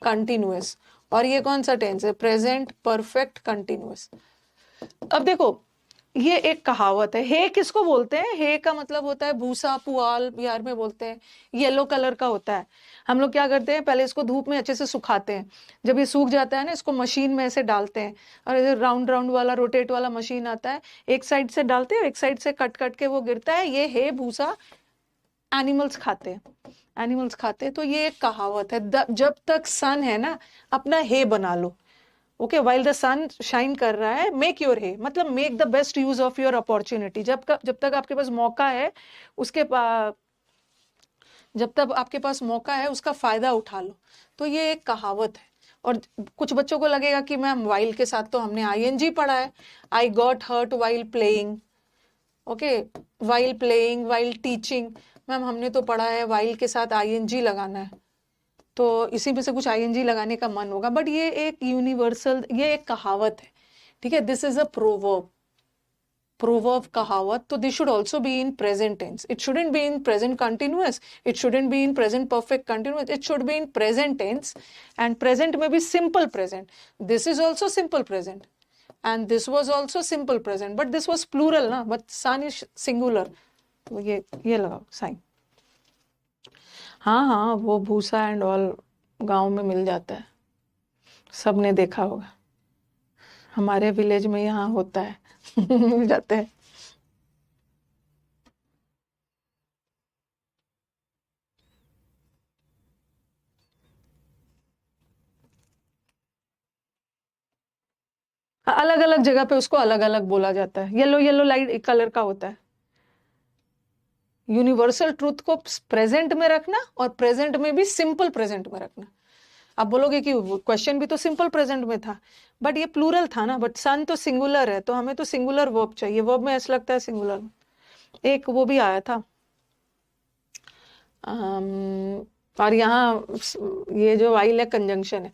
कंटिन्यूअस, और ये कौन सा टेंस है? Present perfect continuous. अब देखो, ये एक कहावत है। हे किसको बोलते हैं? हे का मतलब होता है भूसा, पुआल बिहार में बोलते हैं। येलो कलर का होता है। हम लोग क्या करते हैं, पहले इसको धूप में अच्छे से सुखाते हैं। जब ये सूख जाता है ना, इसको मशीन में ऐसे डालते हैं, और ये राउंड राउंड वाला रोटेट वाला मशीन आता है, एक साइड से डालते हैं, एक साइड से कट कट के वो गिरता है। ये हे भूसा एनिमल्स खाते हैं, एनिमल्स खाते हैं। तो ये एक कहावत है, जब तक सन है ना, अपना हे बना लो। Okay, while the sun shine कर रहा है, मेक योर हे, मतलब make the best use of your opportunity. जब तक आपके पास मौका है, उसके जब तक आपके पास मौका है, उसका फायदा उठा लो। तो ये एक कहावत है। और कुछ बच्चों को लगेगा कि मैम वाइल के साथ तो हमने आईएनजी पढ़ा है, I got hurt while playing. Okay, while playing, while teaching. Ma'am हमने तो पढ़ा है वाइल के साथ आईएनजी लगाना है, तो इसी में से कुछ आईएनजी लगाने का मन होगा। बट ये एक यूनिवर्सल, ये एक कहावत है, ठीक है। This is a proverb, proverb कहावत। तो this should also be in present tense. It shouldn't be in present continuous, it shouldn't be in present perfect continuous, it should be in present tense. And present में भी simple present. This is also simple present and this was also simple present, but this was plural ना, बट सन इज सिंगुलर। तो ये लगाओ साइन। हाँ हाँ, वो भूसा एंड ऑल गांव में मिल जाता है, सबने देखा होगा। हमारे विलेज में यहाँ होता है मिल जाते हैं। अलग अलग जगह पे उसको अलग अलग बोला जाता है। येलो येलो लाइट कलर का होता है। यूनिवर्सल ट्रूथ को प्रेजेंट में रखना और प्रेजेंट में भी सिंपल प्रेजेंट में रखना। आप बोलोगे कि क्वेश्चन भी तो सिंपल प्रेजेंट में था, बट ये प्लूरल था ना, बट सन तो सिंगुलर है, तो हमें तो सिंगुलर वर्ब चाहिए। वर्ब में ऐसा लगता है सिंगुलर। एक वो भी आया था, और यहाँ ये जो वाइल है कंजंक्शन है।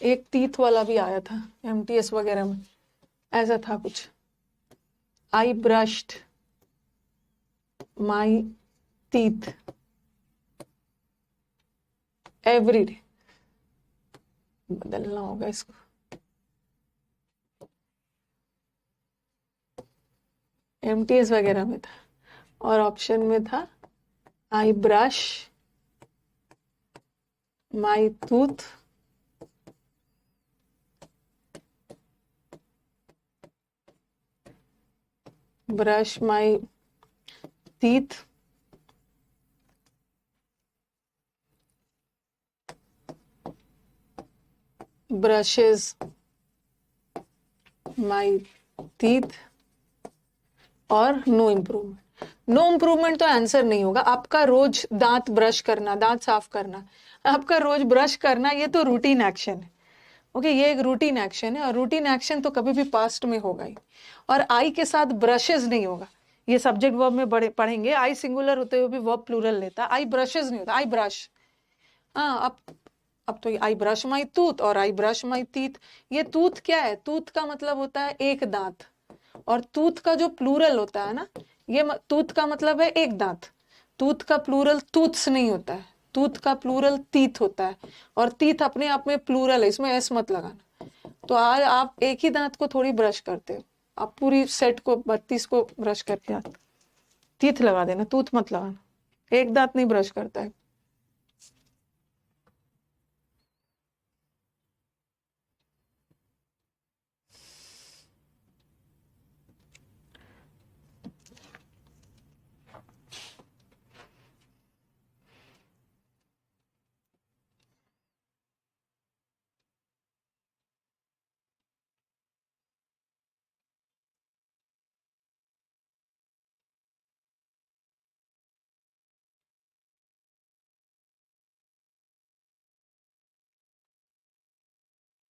एक तीथ वाला भी आया था एमटीएस वगैरह में, ऐसा था कुछ। I brushed my teeth every day. बदलना होगा इसको। एमटीएस वगैरह में था, और ऑप्शन में था I brush my tooth brush my teeth brushes my teeth, और नो इम्प्रूवमेंट। नो इम्प्रूवमेंट तो आंसर नहीं होगा। आपका रोज दांत ब्रश करना, दांत साफ करना, आपका रोज ब्रश करना, ये तो रूटीन एक्शन है। ओके, ये एक रूटीन एक्शन है, और रूटीन एक्शन तो कभी भी पास्ट में होगा ही। और आई के साथ ब्रशेस नहीं होगा। ये सब्जेक्ट वर्ब में बड़े पढ़ेंगे, आई सिंगुलर होते हुए भी वर्ब प्लूरल लेता, आई ब्रशेस नहीं होता, आई ब्रश। हाँ, अब तो आई ब्रश माई टूथ और आई ब्रश माई टीथ। ये टूथ क्या है? टूथ का मतलब होता है एक दांत, और टूथ का जो प्लूरल होता है ना, ये टूथ का मतलब है एक दांत। टूथ का प्लूरल टूथ्स नहीं होता है, टूथ का प्लूरल टीथ होता है। और टीथ अपने आप में प्लूरल है, इसमें एस मत लगाना। तो आज आप एक ही दांत को थोड़ी ब्रश करते हो, आप पूरी सेट को 32 को ब्रश करके आते। टीथ लगा देना, टूथ मत लगाना। एक दांत नहीं ब्रश करता है।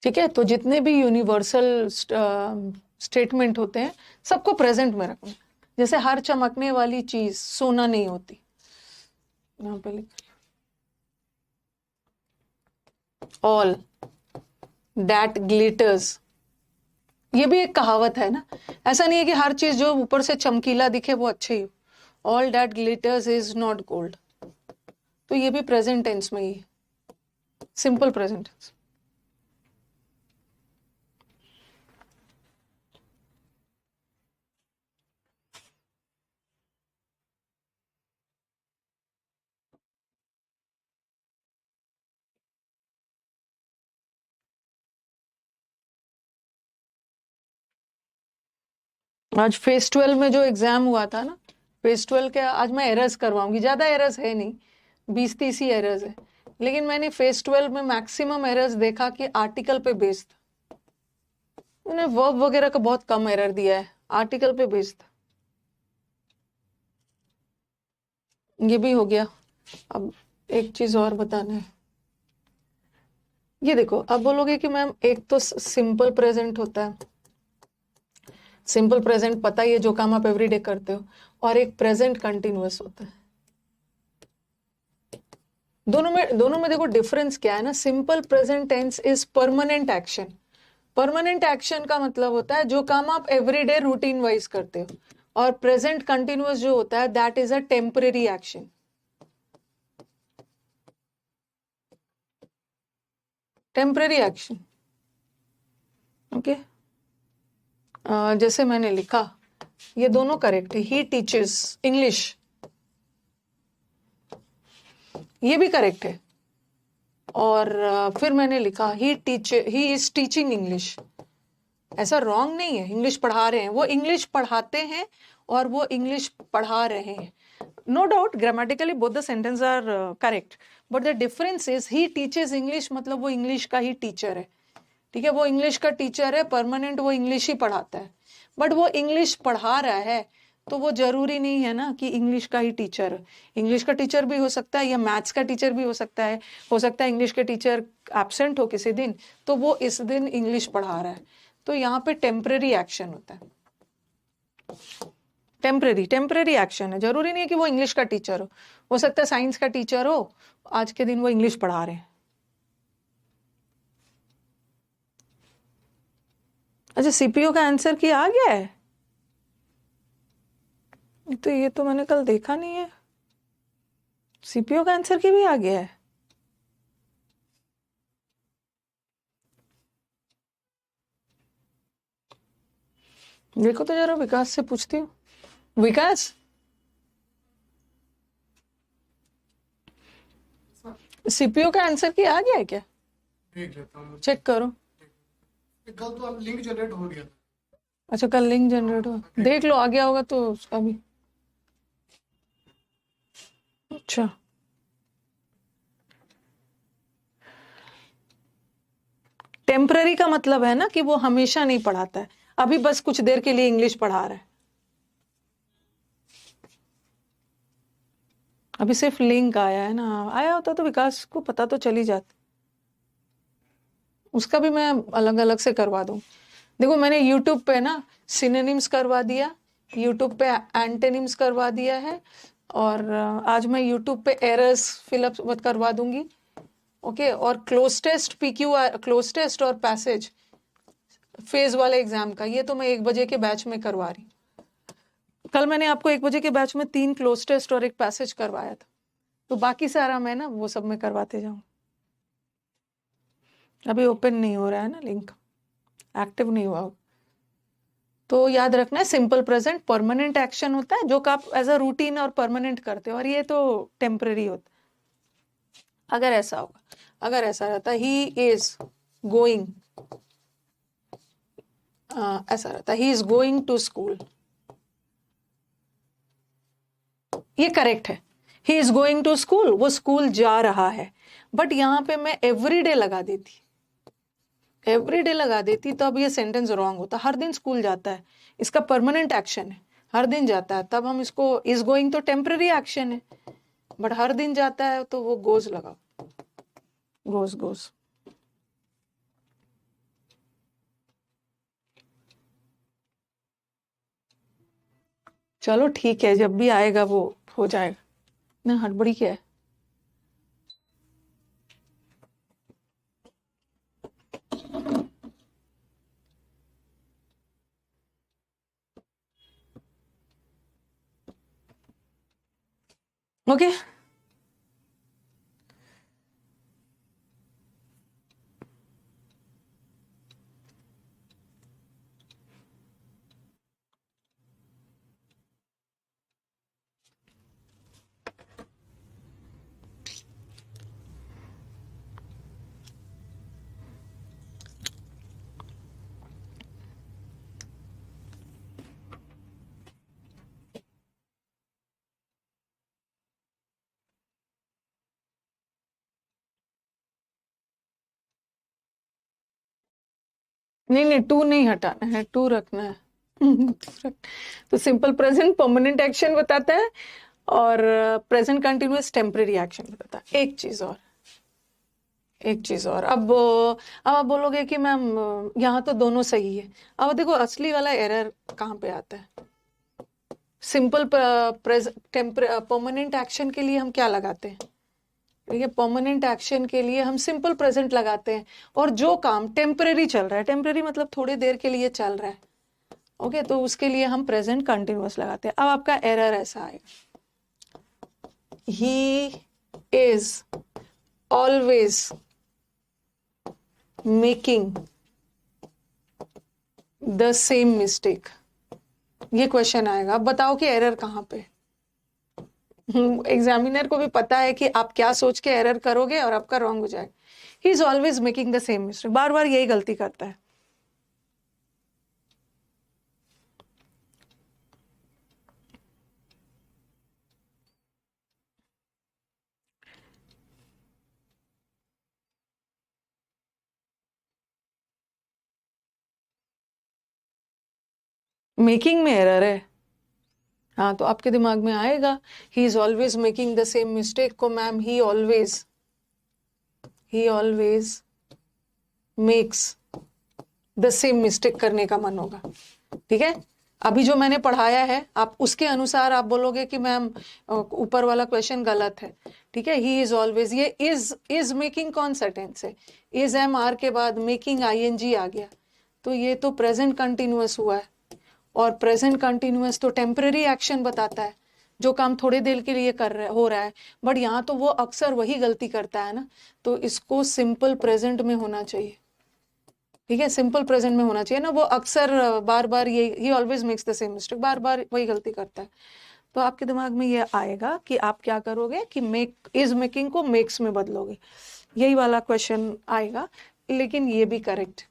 ठीक है, तो जितने भी यूनिवर्सल स्टेटमेंट होते हैं, सबको प्रेजेंट में रखना। जैसे हर चमकने वाली चीज सोना नहीं होती, यहाँ पे लिख ऑल दैट ग्लिटर्स। ये भी एक कहावत है ना। ऐसा नहीं है कि हर चीज जो ऊपर से चमकीला दिखे वो अच्छी हो। All that glitters is not gold. तो ये भी प्रेजेंट टेंस में ही, सिंपल प्रेजेंट टेंस। आज फेज 12 में जो एग्जाम हुआ था ना, फेज 12 के आज मैं एरर्स करवाऊंगी। ज्यादा एरर्स है नहीं, 20-30 ही एरर्स है, लेकिन मैंने फेज 12 में मैक्सिमम एरर्स देखा कि आर्टिकल पे बेस्ड। मैंने वर्ब वगैरह का बहुत कम एरर दिया है, आर्टिकल पे बेस्ड। ये भी हो गया। अब एक चीज और बताना है। ये देखो, अब बोलोगे कि मैम एक तो सिंपल प्रेजेंट होता है, सिंपल प्रेजेंट पता ही है, जो काम आप एवरीडे करते हो, और एक प्रेजेंट कंटिन्यूअस होता है। दोनों में देखो डिफरेंस क्या है ना। Simple present tense is permanent action. Permanent action का मतलब होता है जो काम आप एवरीडे रूटीन वाइज करते हो, और प्रेजेंट कंटिन्यूअस जो होता है that is a temporary action. Temporary action, okay. जैसे मैंने लिखा, ये दोनों करेक्ट है। ही टीचेस इंग्लिश, ये भी करेक्ट है। और फिर मैंने लिखा ही इज टीचिंग इंग्लिश, ऐसा रॉन्ग नहीं है। इंग्लिश पढ़ा रहे हैं, वो इंग्लिश पढ़ाते हैं और वो इंग्लिश पढ़ा रहे हैं। No doubt grammatically both the sentence are correct, but the difference is he teaches English, मतलब वो इंग्लिश का ही टीचर है। ठीक है, वो इंग्लिश का टीचर है, परमानेंट वो इंग्लिश ही पढ़ाता है। बट वो इंग्लिश पढ़ा रहा है तो वो जरूरी नहीं है ना कि इंग्लिश का ही टीचर। इंग्लिश का टीचर भी हो सकता है या मैथ्स का टीचर भी हो सकता है। हो सकता है इंग्लिश के टीचर एब्सेंट हो किसी दिन, तो वो इस दिन इंग्लिश पढ़ा रहा है। तो यहाँ पे टेम्परेरी एक्शन होता है। टेम्परेरी एक्शन है, जरूरी नहीं है कि वो इंग्लिश का टीचर हो सकता है साइंस का टीचर हो, आज के दिन वो इंग्लिश पढ़ा रहे हैं। अच्छा, सीपीयू का आंसर की आ गया है? तो ये तो मैंने कल देखा नहीं है। सीपीयू का आंसर की भी आ गया है? देखो तो जरा, विकास से पूछती हूँ। विकास, सीपीयू का आंसर की आ गया है क्या? देख लेता हूँ। चेक करो। कल तो लिंक जनरेट हो गया था। अच्छा, कल लिंक जनरेट हो, देख लो आ गया होगा तो उसका भी। अच्छा, टेम्पररी का मतलब है ना कि वो हमेशा नहीं पढ़ाता है, अभी बस कुछ देर के लिए इंग्लिश पढ़ा रहा है। अभी सिर्फ लिंक आया है ना, आया होता तो विकास को पता तो चली जाता। उसका भी मैं अलग अलग से करवा दूं। देखो, मैंने यूट्यूब पे ना सिनोनिम्स करवा दिया, यूट्यूब पे एंटोनिम्स करवा दिया है, और आज मैं यूट्यूब पे एरर्स फिलअप करवा दूंगी। ओके, और cloze test PQ, cloze test और पैसेज फेज वाले एग्जाम का, ये तो मैं 1 बजे के बैच में करवा रही। कल मैंने आपको 1 बजे के बैच में 3 क्लोज टेस्ट और एक पैसेज करवाया था, तो बाकी सारा मैं ना वो सब में करवाते जाऊँ। अभी ओपन नहीं हो रहा है ना लिंक, एक्टिव नहीं हुआ। तो याद रखना है, सिंपल प्रेजेंट परमानेंट एक्शन होता है जो आप एज अ रूटीन और परमानेंट करते हो, और ये तो टेम्पररी होता है। अगर ऐसा होगा, अगर ऐसा रहता ही इज गोइंग, ऐसा रहता he is going to school, ये करेक्ट है। He is going to school, वो स्कूल जा रहा है। बट यहाँ पे मैं एवरीडे लगा देती, एवरीडे लगा देती, तो अब ये सेंटेंस रॉन्ग होता। हर दिन स्कूल जाता है, इसका परमानेंट एक्शन है, हर दिन जाता है, तब हम इसको, इज गोइंग तो टेम्पररी एक्शन है, बट हर दिन जाता है तो वो गोज लगा, गोज गोज। चलो ठीक है, जब भी आएगा वो हो जाएगा ना, हड़बड़ी क्या है। ओके, नहीं नहीं, टू नहीं हटाना है, टू रखना है। तो सिंपल प्रेजेंट परमानेंट एक्शन बताता है और प्रेजेंट कंटिन्यूअस टेम्परेरी एक्शन बताता है। एक चीज और, एक चीज और। अब आप बोलोगे कि मैम यहाँ तो दोनों सही है। अब देखो असली वाला एरर कहाँ पे आता है। सिंपल परमानेंट एक्शन के लिए हम क्या लगाते हैं, ठीक है, परमानेंट एक्शन के लिए हम सिंपल प्रेजेंट लगाते हैं। और जो काम टेम्परेरी चल रहा है, टेम्परेरी मतलब थोड़ी देर के लिए चल रहा है, ओके, तो उसके लिए हम प्रेजेंट कंटिन्यूअस लगाते हैं। अब आपका एरर ऐसा आएगा, he is always making the same mistake. ये क्वेश्चन आएगा, अब बताओ कि एरर कहाँ पे। एग्जामिनर को भी पता है कि आप क्या सोच के एरर करोगे और आपका रॉन्ग हो जाएगा। He is always making the same mistake, बार बार यही गलती करता है। मेकिंग में एरर है, हाँ, तो आपके दिमाग में आएगा he is always making the same mistake को ma'am he always makes the same mistake करने का मन होगा। ठीक है, अभी जो मैंने पढ़ाया है आप उसके अनुसार आप बोलोगे कि मैम ऊपर वाला क्वेश्चन गलत है। ठीक है, ही इज ऑलवेज, ये इज मेकिंग कौन सा टेंस है, इज एम आर के बाद मेकिंग आईएनजी आ गया, तो ये तो प्रेजेंट कंटिन्यूअस हुआ है। और प्रेजेंट कंटिन्यूअस तो टेम्पररी एक्शन बताता है, जो काम थोड़ी देर के लिए हो रहा है। बट यहाँ तो वो अक्सर वही गलती करता है ना, तो इसको सिंपल प्रेजेंट में होना चाहिए। ठीक है, सिंपल प्रेजेंट में होना चाहिए ना, वो अक्सर बार बार ये he always makes the same mistake, बार बार वही गलती करता है। तो आपके दिमाग में ये आएगा कि आप क्या करोगे कि मेक इज मेकिंग को मेक्स में बदलोगे, यही वाला क्वेश्चन आएगा। लेकिन ये भी करेक्ट,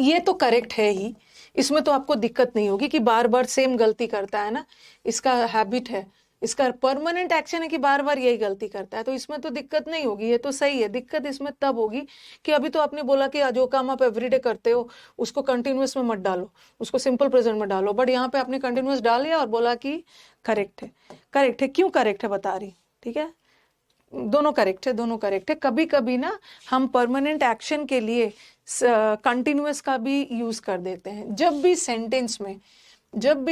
ये तो करेक्ट है ही, इसमें तो आपको दिक्कत नहीं होगी कि बार बार सेम गलती करता है ना, इसका हैबिट है, इसका परमानेंट एक्शन है कि बार बार यही गलती करता है, तो इसमें तो दिक्कत नहीं होगी, ये तो सही है। दिक्कत इसमें तब होगी कि अभी तो आपने बोला कि जो काम आप एवरीडे करते हो उसको कंटिन्यूअस में मत डालो, उसको सिंपल प्रेजेंट में डालो, बट यहाँ पे आपने कंटिन्यूअस डाल दिया और बोला कि करेक्ट है। करेक्ट है, क्यों करेक्ट है बता रही, ठीक है, दोनों करेक्ट है, दोनों करेक्ट है। कभी कभी ना हम परमानेंट एक्शन के लिए कंटिन्यूअस का भी यूज कर देते हैं, जब भी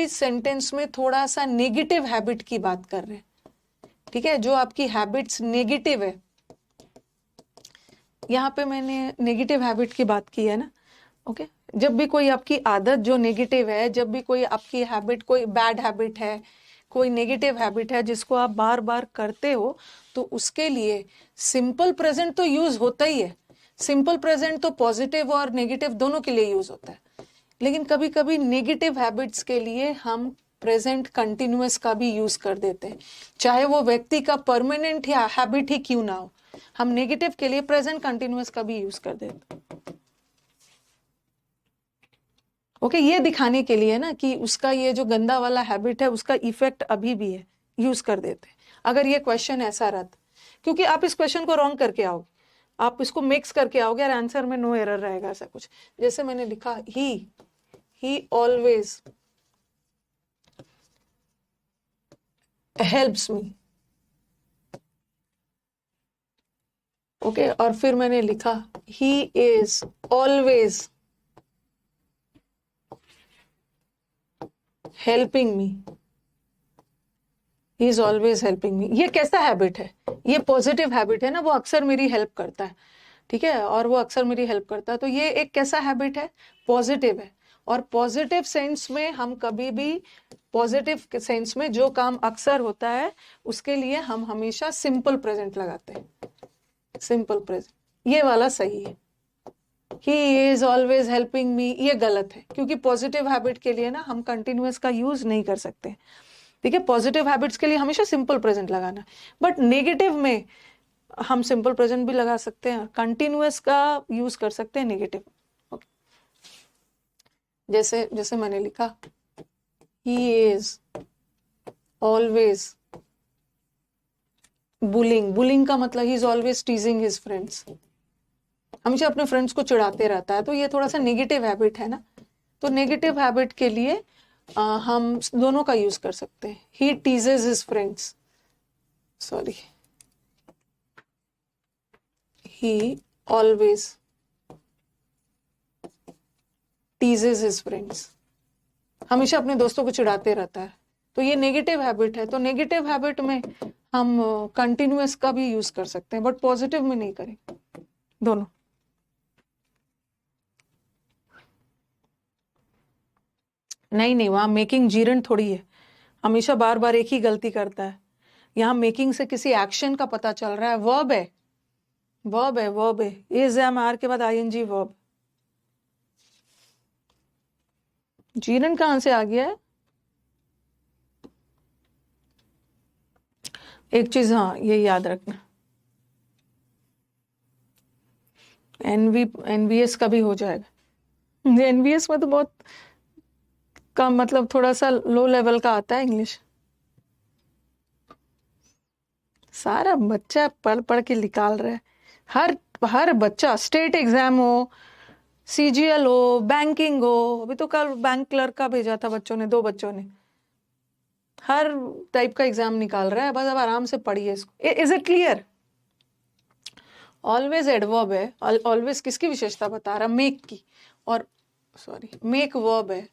सेंटेंस में थोड़ा सा नेगेटिव हैबिट की बात कर रहे हैं। ठीक है, जो आपकी हैबिट्स नेगेटिव है, यहाँ पे मैंने नेगेटिव हैबिट की बात की है ना, ओके। जब भी कोई आपकी आदत जो नेगेटिव है, जब भी कोई आपकी हैबिट, कोई बैड हैबिट है, कोई नेगेटिव हैबिट है जिसको आप बार बार करते हो, तो उसके लिए सिंपल प्रेजेंट तो यूज होता ही है। सिंपल प्रेजेंट तो पॉजिटिव और नेगेटिव दोनों के लिए यूज होता है, लेकिन कभी कभी नेगेटिव हैबिट्स के लिए हम प्रेजेंट कंटिन्यूअस का भी यूज कर देते हैं, चाहे वो व्यक्ति का परमानेंट या हैबिट ही क्यों ना हो, हम नेगेटिव के लिए प्रेजेंट कंटिन्यूअस का भी यूज कर देते हैं। ओके, ये दिखाने के लिए ना कि उसका ये जो गंदा वाला हैबिट है उसका इफेक्ट अभी भी है, यूज कर देते हैं। अगर ये क्वेश्चन ऐसा रहता, क्योंकि आप इस क्वेश्चन को रॉन्ग करके आओगे, आप इसको मिक्स करके आओगे और आंसर में नो एरर रहेगा, ऐसा कुछ। जैसे मैंने लिखा ही ऑलवेज हेल्प्स मी, ओके, और फिर मैंने लिखा ही is always helping me, he is always helping me. ये कैसा हैबिट है, ये पॉजिटिव हैबिट है ना, वो अक्सर मेरी हेल्प करता है। ठीक है, और वो अक्सर मेरी हेल्प करता है, तो ये एक कैसा हैबिट है, पॉजिटिव है। और पॉजिटिव सेंस में हम कभी भी, पॉजिटिव सेंस में जो काम अक्सर होता है उसके लिए हम हमेशा सिंपल प्रेजेंट लगाते हैं, सिंपल प्रेजेंट। ये वाला सही है, he is always helping me, ये गलत है, क्योंकि पॉजिटिव हैबिट के लिए ना हम कंटिन्यूअस का यूज नहीं कर सकते। ठीक है, पॉजिटिव हैबिट्स के लिए हमेशा सिंपल प्रेजेंट लगाना, बट नेगेटिव में हम सिंपल प्रेजेंट भी लगा सकते हैं, कंटिन्यूअस का यूज कर सकते हैं नेगेटिव। ओके, जैसे जैसे मैंने लिखा ही इज ऑलवेज बुलिंग, बुलिंग का मतलब ही इज ऑलवेज टीजिंग हिज फ्रेंड्स। हमेशा अपने फ्रेंड्स को चिढ़ाते रहता है, तो ये थोड़ा सा नेगेटिव हैबिट है ना। तो नेगेटिव हैबिट के लिए हम दोनों का यूज कर सकते हैं। He teases his friends, sorry, he always teases his friends, हमेशा अपने दोस्तों को चिढ़ाते रहता है। तो ये नेगेटिव हैबिट है। तो नेगेटिव हैबिट में हम कंटिन्यूअस का भी यूज कर सकते हैं, बट पॉजिटिव में नहीं करें, दोनों। नहीं नहीं, वहां मेकिंग जीरन थोड़ी है, हमेशा बार बार एक ही गलती करता है। यहाँ मेकिंग से किसी एक्शन का पता चल रहा है, वर्ब है, वर्ब है, वर्ब है, इज एम आर के बाद आईएनजी वर्ब। जीरन कहां से आ गया है? एक चीज हाँ ये याद रखना, एनवीएस का भी हो जाएगा। एनवीएस में तो बहुत कम, मतलब थोड़ा सा लो लेवल का आता है इंग्लिश। सारा बच्चा पढ़ पढ़ के निकाल रहा है, हर बच्चा, स्टेट एग्जाम हो, सीजीएल हो, बैंकिंग हो, अभी तो कल बैंक क्लर्क का भेजा था बच्चों ने, 2 बच्चों ने, हर टाइप का एग्जाम निकाल रहा है। बस अब आराम से पढ़िए इसको। Is it clear? Always adverb है, ऑलवेज किसकी विशेषता बता रहा? मेक की, और सॉरी मेक वर्ब है,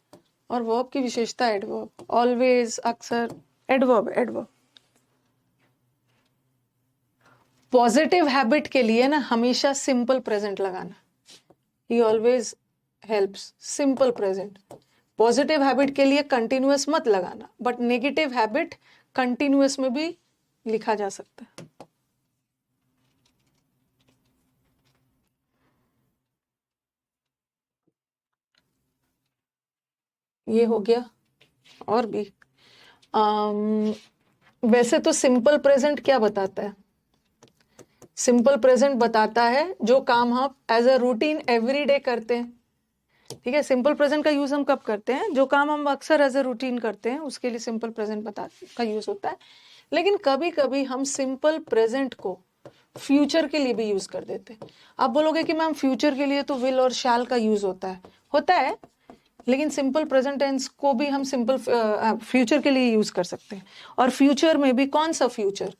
और वर्ब की विशेषता एडवर्ब। ऑलवेज, अक्सर, एडवर्ब, एडवर्ब। पॉजिटिव हैबिट के लिए ना हमेशा सिंपल प्रेजेंट लगाना, ही always helps, simple present. Positive habit के लिए कंटिन्यूअस मत लगाना, बट नेगेटिव हैबिट कंटिन्यूअस में भी लिखा जा सकता है। ये हो गया। और भी वैसे तो सिंपल प्रेजेंट क्या बताता है? सिंपल प्रेजेंट बताता है जो काम हम एज अ रूटीन एवरीडे करते हैं। ठीक है, सिंपल प्रेजेंट का यूज हम कब करते हैं? जो काम हम अक्सर एज अ रूटीन करते हैं, उसके लिए सिंपल प्रेजेंट का यूज होता है। लेकिन कभी कभी हम सिंपल प्रेजेंट को फ्यूचर के लिए भी यूज कर देते हैं। आप बोलोगे कि मैम फ्यूचर के लिए तो विल और शैल का यूज होता है, लेकिन सिंपल प्रेजेंट टेंस को भी हम सिंपल फ्यूचर के लिए यूज कर सकते हैं। और फ्यूचर में भी कौन सा फ्यूचर?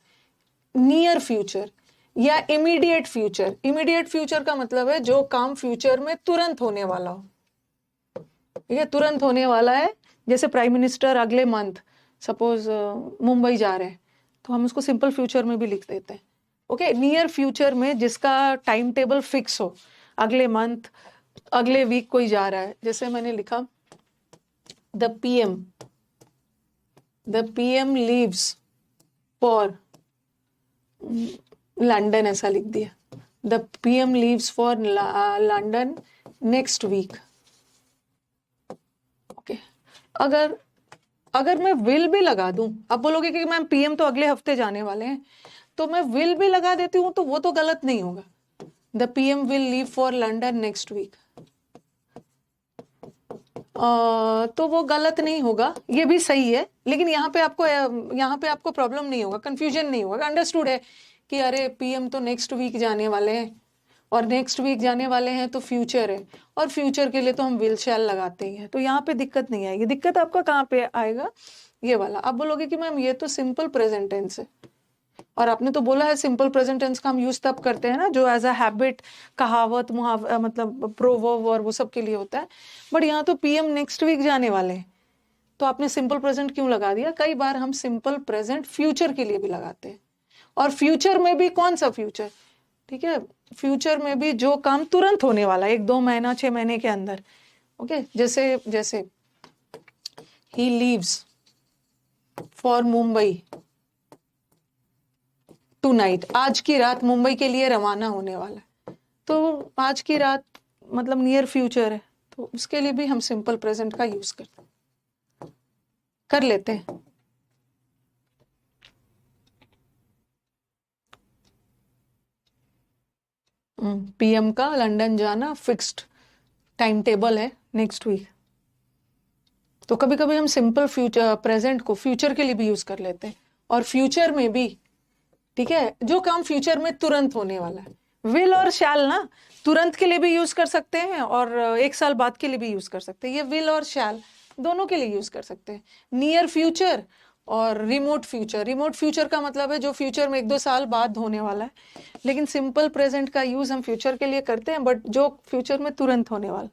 नियर फ्यूचर या इमीडिएट फ्यूचर। इमीडिएट फ्यूचर का मतलब है जो काम फ्यूचर में तुरंत होने वाला हो। ठीक है, तुरंत होने वाला है। जैसे प्राइम मिनिस्टर अगले मंथ सपोज मुंबई जा रहे हैं, तो हम उसको सिंपल फ्यूचर में भी लिख देते हैं। ओके, नियर फ्यूचर में जिसका टाइम टेबल फिक्स हो, अगले मंथ, अगले वीक कोई जा रहा है, जैसे मैंने लिखा the PM leaves for London, ऐसा लिख दिया, the PM leaves for London next week. Okay, अगर मैं विल भी लगा दूं, अब बोलोगे कि मैम पीएम तो अगले हफ्ते जाने वाले हैं, तो मैं विल भी लगा देती हूँ, तो वो तो गलत नहीं होगा। The PM will leave for London next week, तो वो गलत नहीं होगा, ये भी सही है। लेकिन यहाँ पे आपको प्रॉब्लम नहीं होगा, कंफ्यूजन नहीं होगा, अंडरस्टूड है कि अरे पीएम तो नेक्स्ट वीक जाने वाले हैं, और नेक्स्ट वीक जाने वाले हैं तो फ्यूचर है, और फ्यूचर के लिए तो हम विल शैल लगाते ही हैं, तो यहाँ पे दिक्कत नहीं आएगी। दिक्कत आपका कहाँ पे आएगा? ये वाला। आप बोलोगे कि मैम ये तो सिंपल प्रेजेंट टेंस है, और आपने तो बोला है सिंपल प्रेजेंट टेंस का हम यूज तब करते हैं ना जो एज अ हैबिट, कहावत, मतलब प्रोवर्ब और वो सब के लिए होता है। बट यहाँ तो पीएम नेक्स्ट वीक जाने वाले हैं, तो आपने सिंपल प्रेजेंट क्यों लगा दिया? कई बार हम सिंपल प्रेजेंट फ्यूचर के लिए भी लगाते हैं, और फ्यूचर में भी कौन सा फ्यूचर? ठीक है, फ्यूचर में भी जो काम तुरंत होने वाला है, 1-2 महीना, 6 महीने के अंदर। ओके, जैसे he leaves for Mumbai tonight, आज की रात मुंबई के लिए रवाना होने वाला है, तो आज की रात मतलब नियर फ्यूचर है, तो उसके लिए भी हम सिंपल प्रेजेंट का यूज कर लेते हैं। पीएम का लंदन जाना फिक्स्ड टाइम टेबल है नेक्स्ट वीक, तो कभी कभी हम सिंपल फ्यूचर प्रेजेंट को फ्यूचर के लिए भी यूज कर लेते हैं, और फ्यूचर में भी। ठीक है, जो काम फ्यूचर में तुरंत होने वाला है, विल और शैल ना तुरंत के लिए भी यूज कर सकते हैं और 1 साल बाद के लिए भी यूज कर सकते हैं। ये विल और शैल दोनों के लिए यूज कर सकते हैं। नियर फ्यूचर और रिमोट फ्यूचर। रिमोट फ्यूचर का मतलब है जो फ्यूचर में 1-2 साल बाद होने वाला है, लेकिन सिंपल प्रेजेंट का यूज हम फ्यूचर के लिए करते हैं, बट जो फ्यूचर में तुरंत होने वाला।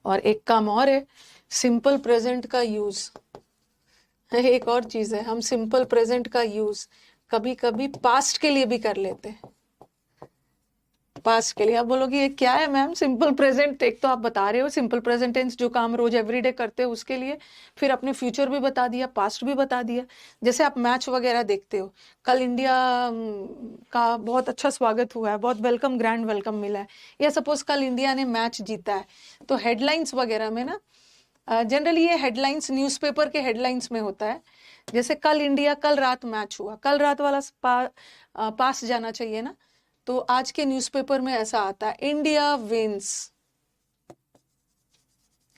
और एक काम और है सिंपल प्रेजेंट का यूज, एक और चीज है, हम सिंपल प्रेजेंट का यूज कभी कभी पास्ट के लिए भी कर लेते हैं। पास्ट के लिए आप बोलोगे ये क्या है मैम सिंपल प्रेजेंट, एक तो आप बता रहे हो सिंपल प्रेजेंट टेंस जो काम रोज एवरीडे करते हो उसके लिए, फिर अपने फ्यूचर भी बता दिया, पास्ट भी बता दिया। जैसे आप मैच वगैरह देखते हो, कल इंडिया का बहुत अच्छा स्वागत हुआ है, बहुत वेलकम, ग्रैंड वेलकम मिला है, या सपोज कल इंडिया ने मैच जीता है, तो हेडलाइंस वगैरह में ना जनरली ये हेडलाइंस न्यूज़पेपर के हेडलाइंस में होता है। जैसे कल इंडिया, कल रात मैच हुआ, कल रात वाला पास जाना चाहिए ना, तो आज के न्यूज़पेपर में ऐसा आता है India wins,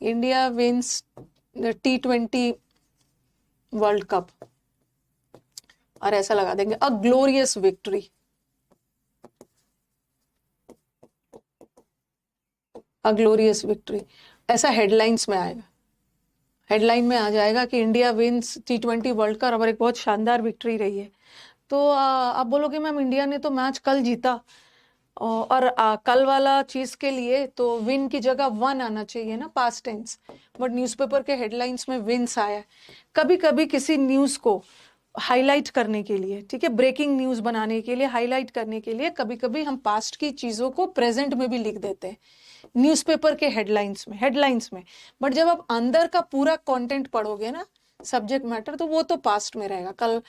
India wins T20 world cup, और ऐसा लगा देंगे a glorious victory, a glorious victory, ऐसा हेडलाइंस में आएगा। हेडलाइन में आ जाएगा कि India wins T20 world cup और एक बहुत शानदार विक्ट्री रही है। तो आप बोलोगे मैम इंडिया ने तो मैच कल जीता, और कल वाला चीज के लिए तो विन की जगह वन आना चाहिए ना, पास्ट टेंस, बट न्यूज़पेपर के हेडलाइंस में विंस आया। कभी कभी किसी न्यूज को हाईलाइट करने के लिए, ठीक है, ब्रेकिंग न्यूज बनाने के लिए, हाईलाइट करने के लिए कभी कभी हम पास्ट की चीजों को प्रेजेंट में भी लिख देते हैं न्यूज़पेपर के हेडलाइंस में। बट जब आप अंदर का पूरा कंटेंट पढ़ोगे ना, सब्जेक्ट मैटर, तो वो तो पास्ट में रहेगा। कल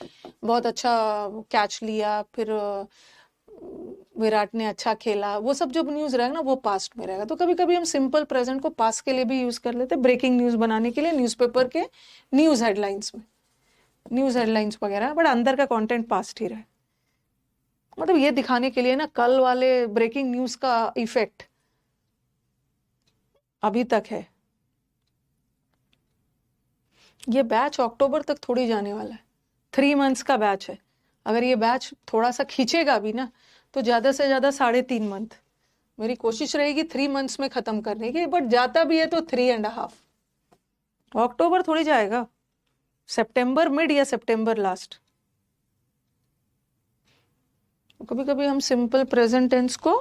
बहुत अच्छा कैच लिया, फिर विराट ने अच्छा खेला, वो सब जो न्यूज रहेगा ना वो पास्ट में रहेगा। तो कभी कभी हम सिंपल प्रेजेंट को पास्ट के लिए भी यूज कर लेते हैं, ब्रेकिंग न्यूज बनाने के लिए न्यूज़पेपर के न्यूज हेडलाइंस में, न्यूज हेडलाइंस वगैरह, बट अंदर का कंटेंट पास्ट ही रहे। मतलब ये दिखाने के लिए ना कल वाले ब्रेकिंग न्यूज का इफेक्ट अभी तक है। ये बैच अक्टूबर तक थोड़ी जाने वाला है, 3 मंथ्स का बैच है। अगर ये बैच थोड़ा सा खींचेगा भी ना तो ज्यादा से ज्यादा 3.5 मंथ, मेरी कोशिश रहेगी 3 मंथ्स में खत्म करने की, बट जाता भी है तो 3.5। अक्टूबर थोड़ी जाएगा, सितंबर मिड या सितंबर लास्ट। कभी कभी हम सिंपल प्रेजेंट टेंस को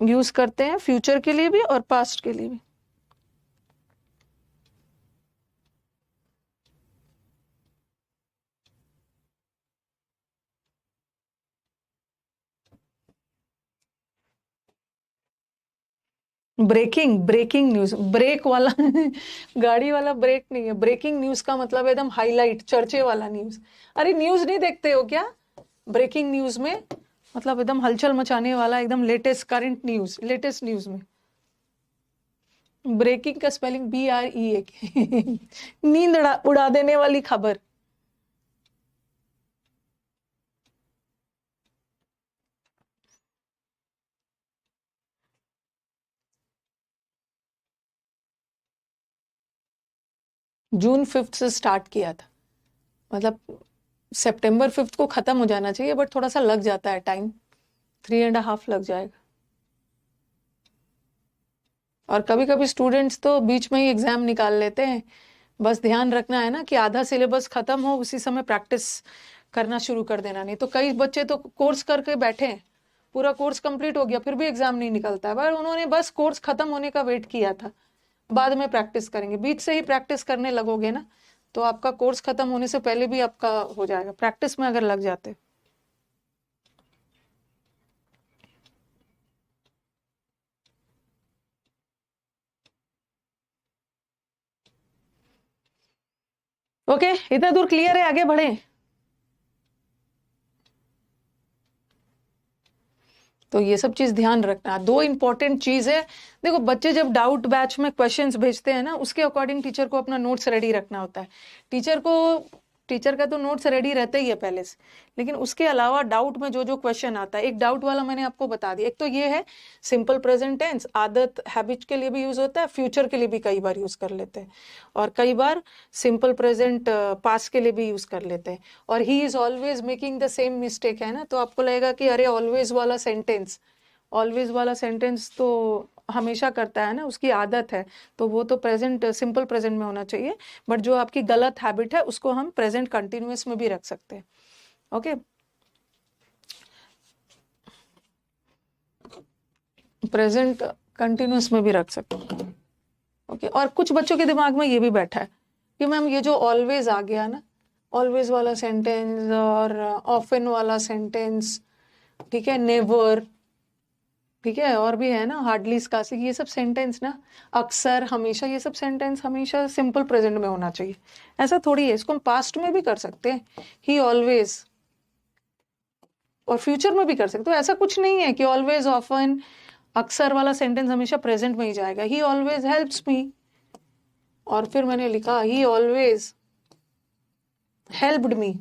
यूज करते हैं फ्यूचर के लिए भी और पास्ट के लिए भी। ब्रेकिंग न्यूज, ब्रेक वाला गाड़ी वाला ब्रेक नहीं है, ब्रेकिंग न्यूज का मतलब एकदम हाईलाइट, चर्चे वाला न्यूज। अरे न्यूज नहीं देखते हो क्या? ब्रेकिंग न्यूज में मतलब एकदम हलचल मचाने वाला, एकदम latest current news, latest news में ब्रेकिंग का स्पेलिंग BREAK नींद उड़ा देने वाली खबर। जून 5 से स्टार्ट किया था, मतलब सितंबर 5 को खत्म हो जाना चाहिए, बट थोड़ा सा लग जाता है टाइम, 3.5 लग जाएगा। और कभी कभी स्टूडेंट्स तो बीच में ही एग्जाम निकाल लेते हैं। बस ध्यान रखना है ना कि आधा सिलेबस खत्म हो उसी समय प्रैक्टिस करना शुरू कर देना। नहीं तो कई बच्चे तो कोर्स करके बैठे हैं, पूरा कोर्स कंप्लीट हो गया फिर भी एग्जाम नहीं निकलता है, पर उन्होंने बस कोर्स खत्म होने का वेट किया था, बाद में प्रैक्टिस करेंगे। बीच से ही प्रैक्टिस करने लगोगे ना तो आपका कोर्स खत्म होने से पहले भी आपका हो जाएगा, प्रैक्टिस में अगर लग जाते। ओके, इतना दूर क्लियर है, आगे बढ़े। तो ये सब चीज ध्यान रखना। 2 इंपॉर्टेंट चीज है, देखो बच्चे जब डाउट बैच में क्वेश्चंस भेजते हैं ना, उसके अकॉर्डिंग टीचर को अपना नोट्स रेडी रखना होता है। टीचर को टीचर का तो नोट्स रेडी रहता ही है पहले से, लेकिन उसके अलावा डाउट में जो जो क्वेश्चन आता है, एक डाउट वाला मैंने आपको बता दिया। एक तो ये है सिंपल प्रेजेंट टेंस, आदत हैबिट के लिए भी यूज होता है, फ्यूचर के लिए भी कई बार यूज कर लेते हैं, और कई बार सिंपल प्रेजेंट पास्ट के लिए भी यूज कर लेते हैं। और ही is always making the same mistake है ना, तो आपको लगेगा कि अरे ऑलवेज वाला सेंटेंस तो हमेशा करता है ना, उसकी आदत है, तो वो तो प्रेजेंट सिंपल प्रेजेंट में होना चाहिए। बट जो आपकी गलत हैबिट है उसको हम प्रेजेंट कंटिन्यूअस में भी रख सकते हैं। ओके, प्रेजेंट कंटिन्यूअस में भी रख सकते हैं। ओके, और कुछ बच्चों के दिमाग में ये भी बैठा है कि मैम ये जो ऑलवेज आ गया ना, ऑलवेज वाला सेंटेंस और ऑफन वाला सेंटेंस, ठीक है, नेवर, ठीक है, और भी है ना, हार्डली, स्कार्सली, ये सब सेंटेंस ना, अक्सर, हमेशा, ये सब सेंटेंस हमेशा सिंपल प्रेजेंट में होना चाहिए। ऐसा थोड़ी है, इसको हम पास्ट में भी कर सकते हैं, ही ऑलवेज, और फ्यूचर में भी कर सकते हो। ऐसा कुछ नहीं है कि ऑलवेज, ऑफन, अक्सर वाला सेंटेंस हमेशा प्रेजेंट में ही जाएगा। ही ऑलवेज हेल्प्स मी, और फिर मैंने लिखा ही always helped me,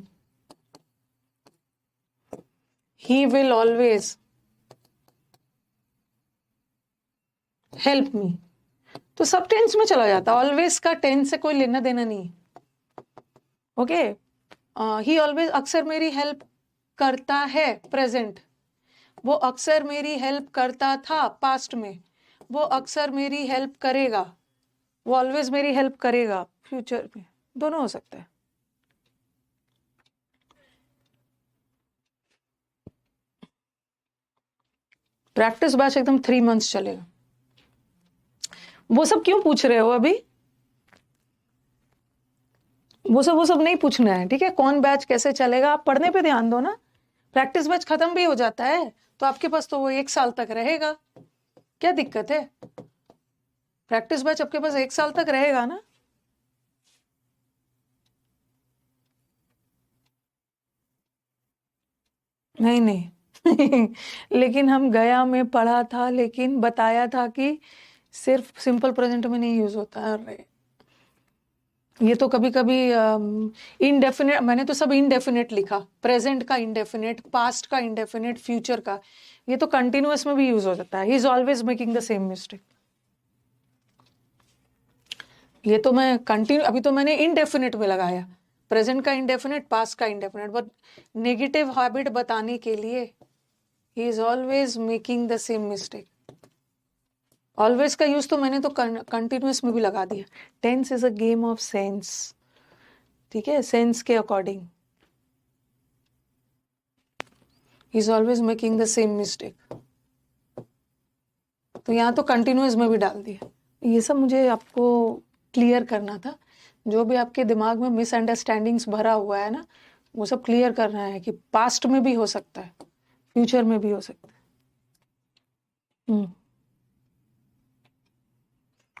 he will always help me, तो सब टेंस में चला जाता है, ऑलवेज का टेंस से कोई लेना देना नहीं। ओके, ही ऑलवेज, अक्सर मेरी हेल्प करता है, प्रेजेंट, वो अक्सर मेरी हेल्प करता था पास्ट में, वो अक्सर मेरी हेल्प करेगा, वो ऑलवेज मेरी हेल्प करेगा फ्यूचर में, दोनों हो सकता है। प्रैक्टिस बैच एकदम 3 मंथ्स चलेगा। वो सब क्यों पूछ रहे हो अभी? वो सब नहीं पूछना है, ठीक है। कौन बैच कैसे चलेगा, आप पढ़ने पे ध्यान दो ना। प्रैक्टिस बैच खत्म भी हो जाता है तो आपके पास तो वो 1 साल तक रहेगा, क्या दिक्कत है? प्रैक्टिस बैच आपके पास 1 साल तक रहेगा ना। नहीं लेकिन हम गया में पढ़ा था, लेकिन बताया था कि सिर्फ सिंपल प्रेजेंट में नहीं यूज होता है। अरे ये तो कभी कभी इनडेफिनेट, मैंने तो सब इनडेफिनेट लिखा, प्रेजेंट का इनडेफिनेट, पास्ट का इनडेफिनेट, फ्यूचर का, ये तो कंटिन्यूअस में भी यूज हो जाता है। He is always making the same mistake, ये तो मैं कंटिन्यू, अभी तो मैंने इनडेफिनेट में लगाया, प्रेजेंट का इनडेफिनेट, पास्ट का इनडेफिनेट, बट नेगेटिव हैबिट बताने के लिए he is always making the same mistake. Always का यूज तो मैंने तो कंटिन्यूअस में भी लगा दिया। Tense is a game of sense, ठीक है, सेंस के according. He is always making the same mistake, तो यहाँ तो कंटिन्यूअस में भी डाल दिया। ये सब मुझे आपको क्लियर करना था, जो भी आपके दिमाग में मिसअंडरस्टैंडिंग्स भरा हुआ है ना, वो सब क्लियर करना है कि पास्ट में भी हो सकता है, फ्यूचर में भी हो सकता है।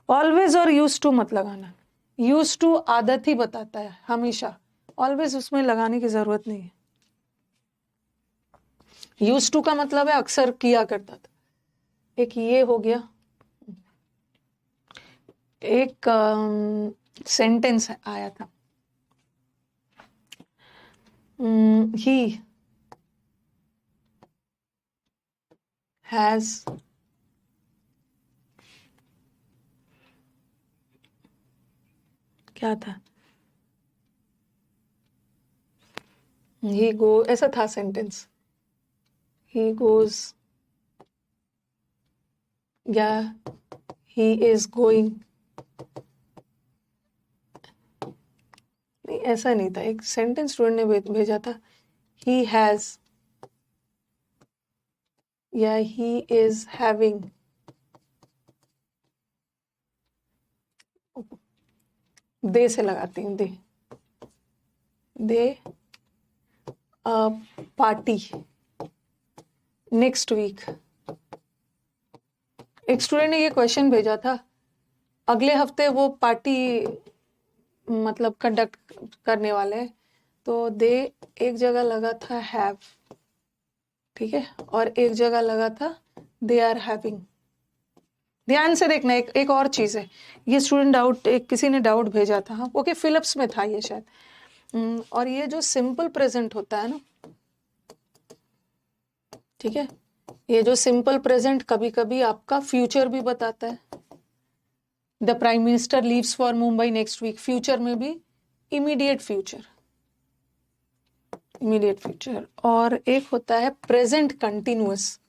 ऑलवेज और यूज टू मत लगाना, यूज टू आदत ही बताता है हमेशा, ऑलवेज उसमें लगाने की जरूरत नहीं है। यूज टू का मतलब है अक्सर किया करता था। एक ये हो गया, एक सेंटेंस आया था, ही हैज क्या था, ही गो, ऐसा था सेंटेंस, ही गोज, या ही इज गोइंग, नहीं ऐसा नहीं था। एक सेंटेंस स्टूडेंट ने भेजा था, ही हैज, या ही इज हैविंग, दे से लगाती हूँ, दे अ पार्टी नेक्स्ट वीक। एक स्टूडेंट ने ये क्वेश्चन भेजा था, अगले हफ्ते वो पार्टी मतलब कंडक्ट करने वाले हैं, तो दे एक जगह लगा था हैव, ठीक है, और एक जगह लगा था दे आर हैविंग। ध्यान से देखना, एक और चीज है, ये स्टूडेंट डाउट, एक किसी ने डाउट भेजा था, ओके, फिलिप्स में था ये शायद, और ये जो सिंपल प्रेजेंट होता है ना, ठीक है, ये जो सिंपल प्रेजेंट कभी कभी आपका फ्यूचर भी बताता है। The prime minister leaves for Mumbai next week, future में भी इमीडिएट फ्यूचर, इमीडिएट फ्यूचर। और एक होता है प्रेजेंट कंटिन्यूअस।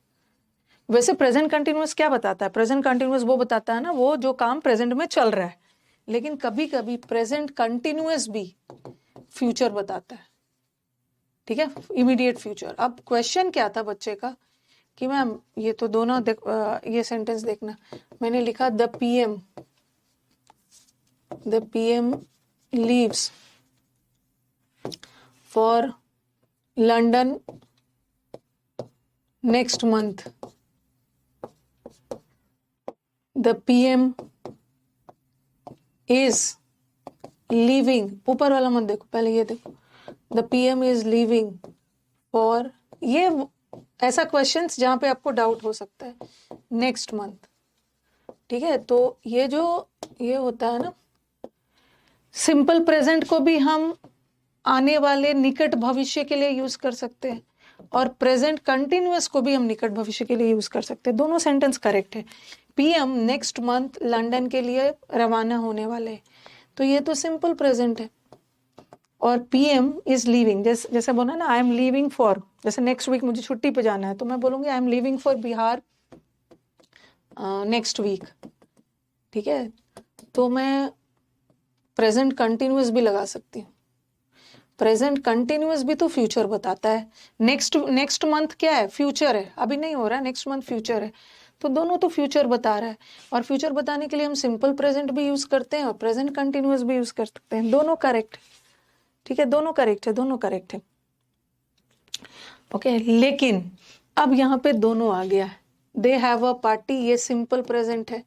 वैसे प्रेजेंट कंटिन्यूअस क्या बताता है? प्रेजेंट कंटिन्यूअस वो बताता है ना, वो जो काम प्रेजेंट में चल रहा है, लेकिन कभी कभी प्रेजेंट कंटिन्यूअस भी फ्यूचर बताता है, ठीक है, इमीडिएट फ्यूचर। अब क्वेश्चन क्या था बच्चे का कि मैम ये तो दोनों ये सेंटेंस देखना, मैंने लिखा the PM leaves for London next month, the PM is leaving, ऊपर वाला मत देखो, पहले ये देखो, the PM is leaving for, ये ऐसा क्वेश्चंस जहां पे आपको डाउट हो सकता है, नेक्स्ट मंथ, ठीक है। तो ये जो ये होता है ना, सिंपल प्रेजेंट को भी हम आने वाले निकट भविष्य के लिए यूज कर सकते हैं, और प्रेजेंट कंटिन्यूअस को भी हम निकट भविष्य के लिए यूज कर सकते हैं। दोनों सेंटेंस करेक्ट है। पीएम नेक्स्ट मंथ लंदन के लिए रवाना होने वाले हैं, तो ये तो सिंपल प्रेजेंट है। और पीएम इज लीविंग, जैसे बोला ना, आई एम लीविंग फॉर, जैसे नेक्स्ट वीक मुझे छुट्टी पे जाना है, तो मैं बोलूंगी I am leaving for Bihar next week, ठीक है। तो मैं प्रेजेंट कंटिन्यूअस भी लगा सकती हूँ। प्रेजेंट कंटिन्यूअस भी तो फ्यूचर बताता है। नेक्स्ट मंथ क्या है? फ्यूचर है, अभी नहीं हो रहा है, नेक्स्ट मंथ फ्यूचर है, तो दोनों तो फ्यूचर बता रहा है। और फ्यूचर बताने के लिए हम सिंपल प्रेजेंट भी यूज करते हैं और प्रेजेंट कंटिन्यूअस भी यूज कर सकते हैं, दोनों करेक्ट, ठीक है, दोनों करेक्ट है, दोनों करेक्ट है, ओके। लेकिन अब यहाँ पे दोनों आ गया है, दे हैव अ पार्टी, ये सिंपल प्रेजेंट है,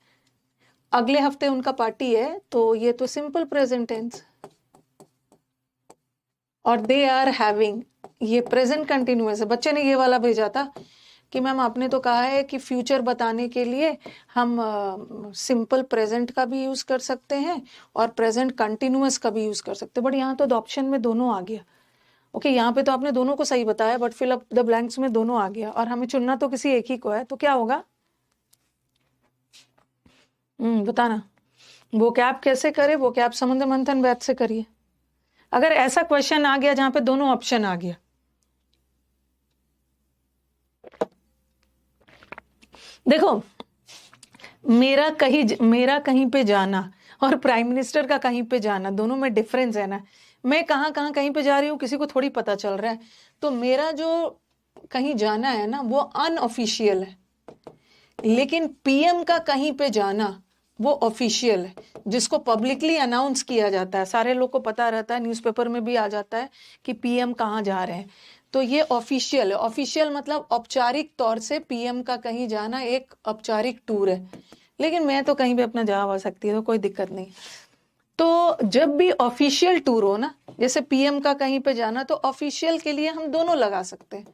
अगले हफ्ते उनका पार्टी है, तो ये तो सिंपल प्रेजेंट टेंस। और दे आर हैविंग, ये प्रेजेंट कंटिन्यूअस है। बच्चे ने ये वाला भेजा था कि मैम आपने तो कहा है कि फ्यूचर बताने के लिए हम सिंपल प्रेजेंट का भी यूज कर सकते हैं और प्रेजेंट कंटिन्यूअस का भी यूज कर सकते हैं, बट यहाँ तो ऑप्शन में दोनों आ गया, ओके। यहाँ पे तो आपने दोनों को सही बताया, but fill up the blanks में दोनों आ गया, और हमें चुनना तो किसी एक ही को है, तो क्या होगा? बताना। वो कैप कैसे करे? वो कैप समुद्र मंथन बैच से करिए। अगर ऐसा क्वेश्चन आ गया जहां पे दोनों ऑप्शन आ गया, देखो, मेरा कहीं पे जाना और प्राइम मिनिस्टर का कहीं पे जाना, दोनों में डिफरेंस है ना। मैं कहाँ कहीं पे जा रही हूँ किसी को थोड़ी पता चल रहा है, तो मेरा जो कहीं जाना है ना वो अनऑफिशियल है, लेकिन पीएम का कहीं पे जाना वो ऑफिशियल है, जिसको पब्लिकली अनाउंस किया जाता है, सारे लोग को पता रहता है, न्यूज़पेपर में भी आ जाता है कि पीएम कहाँ जा रहे हैं, तो ये ऑफिशियल है। ऑफिशियल मतलब औपचारिक तौर से पीएम का कहीं जाना एक औपचारिक टूर है, लेकिन मैं तो कहीं भी अपना जा आ सकती है, तो कोई दिक्कत नहीं। तो जब भी ऑफिशियल टूर हो ना, जैसे पीएम का कहीं पे जाना, तो ऑफिशियल के लिए हम दोनों लगा सकते हैं,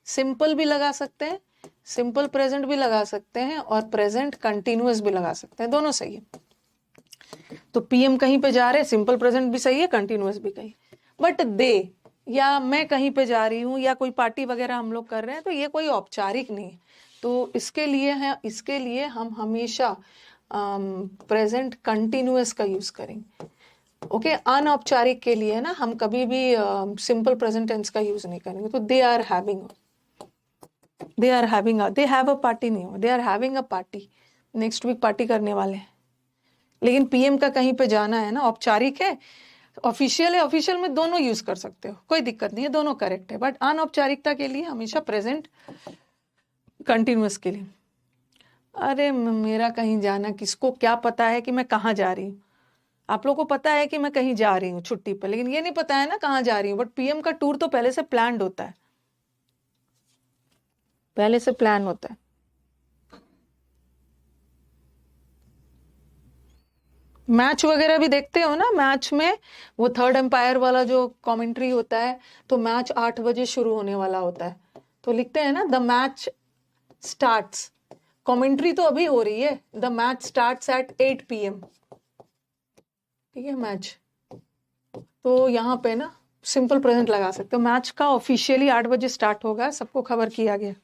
सिंपल भी लगा सकते हैं, सिंपल प्रेजेंट भी लगा सकते हैं, और प्रेजेंट कंटिन्यूअस भी लगा सकते हैं, दोनों सही है। तो पीएम कहीं पे जा रहे हैं, सिंपल प्रेजेंट भी सही है, कंटिन्यूअस भी सही। बट दे या मैं कहीं पे जा रही हूँ या कोई पार्टी वगैरह हम लोग कर रहे हैं, तो ये कोई औपचारिक नहीं है, तो इसके लिए हम हमेशा प्रेजेंट कंटिन्यूअस का यूज करेंगे, ओके। अनौपचारिक के लिए ना हम कभी भी सिंपल प्रेजेंट टेंस का यूज नहीं करेंगे। तो they are having they have a party नहीं हो, they are having a party, next week party करने वाले हैं। लेकिन पीएम का कहीं पे जाना है ना, औपचारिक है, ऑफिशियल है, ऑफिशियल में दोनों यूज कर सकते हो, कोई दिक्कत नहीं है, दोनों करेक्ट है। बट अनौपचारिकता के लिए हमेशा प्रेजेंट कंटिन्यूअस के लिए। अरे मेरा कहीं जाना, किसको क्या पता है कि मैं कहाँ जा रही हूँ? आप लोगों को पता है कि मैं कहीं जा रही हूँ छुट्टी पर, लेकिन ये नहीं पता है ना कहाँ जा रही हूँ। बट पीएम का टूर तो पहले से प्लान्ड होता है, पहले से प्लान होता है। मैच वगैरह भी देखते हो ना, मैच में वो थर्ड एम्पायर वाला जो कमेंट्री होता है, तो मैच 8 बजे शुरू होने वाला होता है, तो लिखते हैं ना द मैच स्टार्ट्स, कमेंट्री तो अभी हो रही है, the match starts at 8 PM, ठीक है, मैच। तो यहाँ पे ना सिंपल प्रेजेंट लगा सकते हो। मैच का ऑफिशियली 8 बजे स्टार्ट होगा, सबको खबर किया गया।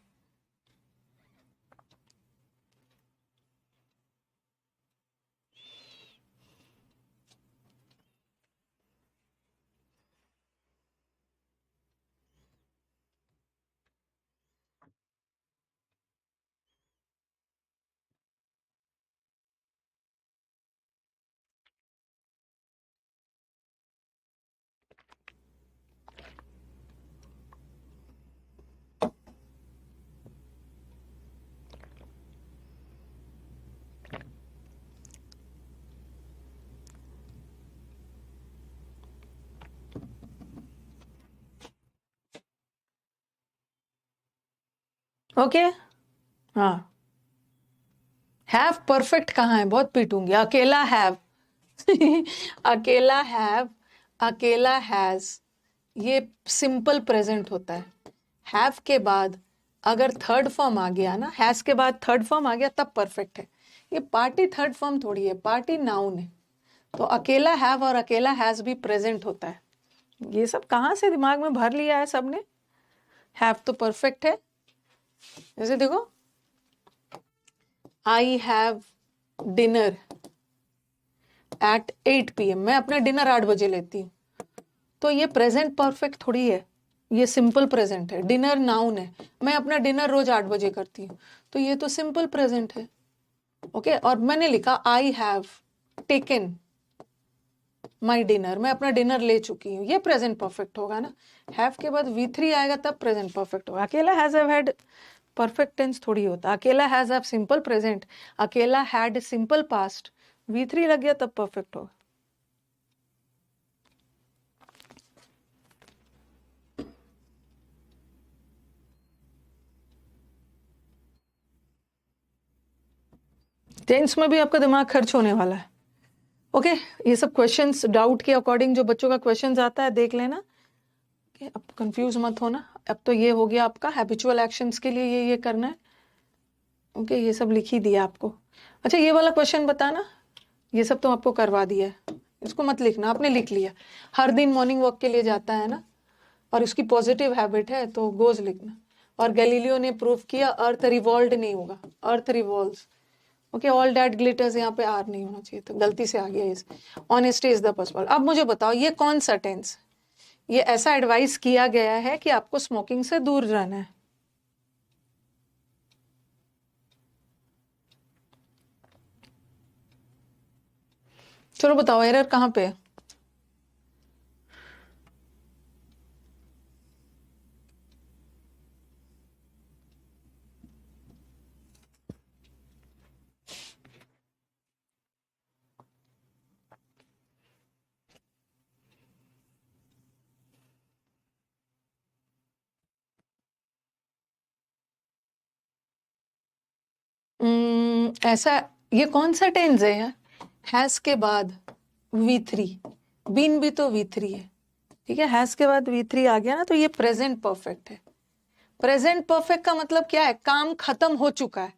ओके हाँ, हैव परफेक्ट कहाँ है, बहुत पीटूंगी। अकेला हैव अकेला हैव, अकेला हैज, ये सिंपल प्रेजेंट होता है। हैव के बाद अगर थर्ड फॉर्म आ गया ना, हैज के बाद थर्ड फॉर्म आ गया तब परफेक्ट है। ये पार्टी थर्ड फॉर्म थोड़ी है, पार्टी नाउन है। तो अकेला हैव और अकेला हैज भी प्रेजेंट होता है। ये सब कहाँ से दिमाग में भर लिया है सबने। हैव तो परफेक्ट है। जैसे देखो, I have dinner eight 8 PM, मैं अपना डिनर 8 बजे लेती हूँ। तो ये प्रेजेंट परफेक्ट थोड़ी है, ये सिंपल प्रेजेंट है। डिनर नाउन है, मैं अपना डिनर रोज 8 बजे करती हूँ, तो ये तो सिंपल प्रेजेंट है। ओके, और मैंने लिखा I have taken my dinner, मैं अपना डिनर ले चुकी हूँ, ये प्रेजेंट परफेक्ट होगा ना। हैव के बाद V3 आएगा तब प्रेजेंट परफेक्ट होगा। अकेला has have had perfect tense थोड़ी होता। अकेला हैज हैव सिंपल प्रेजेंट, अकेला हैड सिंपल पास्ट, V3 लग गया तब परफेक्ट होगा। टेंस में भी आपका दिमाग खर्च होने वाला है। ओके, ये सब क्वेश्चंस डाउट के अकॉर्डिंग जो बच्चों का क्वेश्चंस आता है देख लेना। अब कंफ्यूज मत होना। अब तो ये हो गया आपका हैबिचुअल एक्शंस के लिए ये करना है। ओके, ये सब लिख ही दिया आपको। अच्छा, ये वाला क्वेश्चन बताना, ये सब तो आपको करवा दिया है, इसको मत लिखना, आपने लिख लिया। हर दिन मॉर्निंग वॉक के लिए जाता है ना, और उसकी पॉजिटिव हैबिट है, तो गोज लिखना। और गैलीलियो ने प्रूव किया अर्थ रिवॉल्व नहीं होगा, earth revolves. Okay, all that glitters, यहाँ पे आर नहीं होना चाहिए, तो गलती से आ गया इस। Honesty is the possible. अब मुझे बताओ ये कौन सा टेंस, ये ऐसा एडवाइस किया गया है कि आपको स्मोकिंग से दूर रहना है। चलो बताओ एरर कहाँ पे है। ऐसा, ये कौन सा टेंस है यार। हैज के बाद V3, बीन भी तो V3 है, ठीक है। हैज के बाद V3 आ गया ना, तो ये प्रेजेंट परफेक्ट है। प्रेजेंट परफेक्ट का मतलब क्या है, काम खत्म हो चुका है।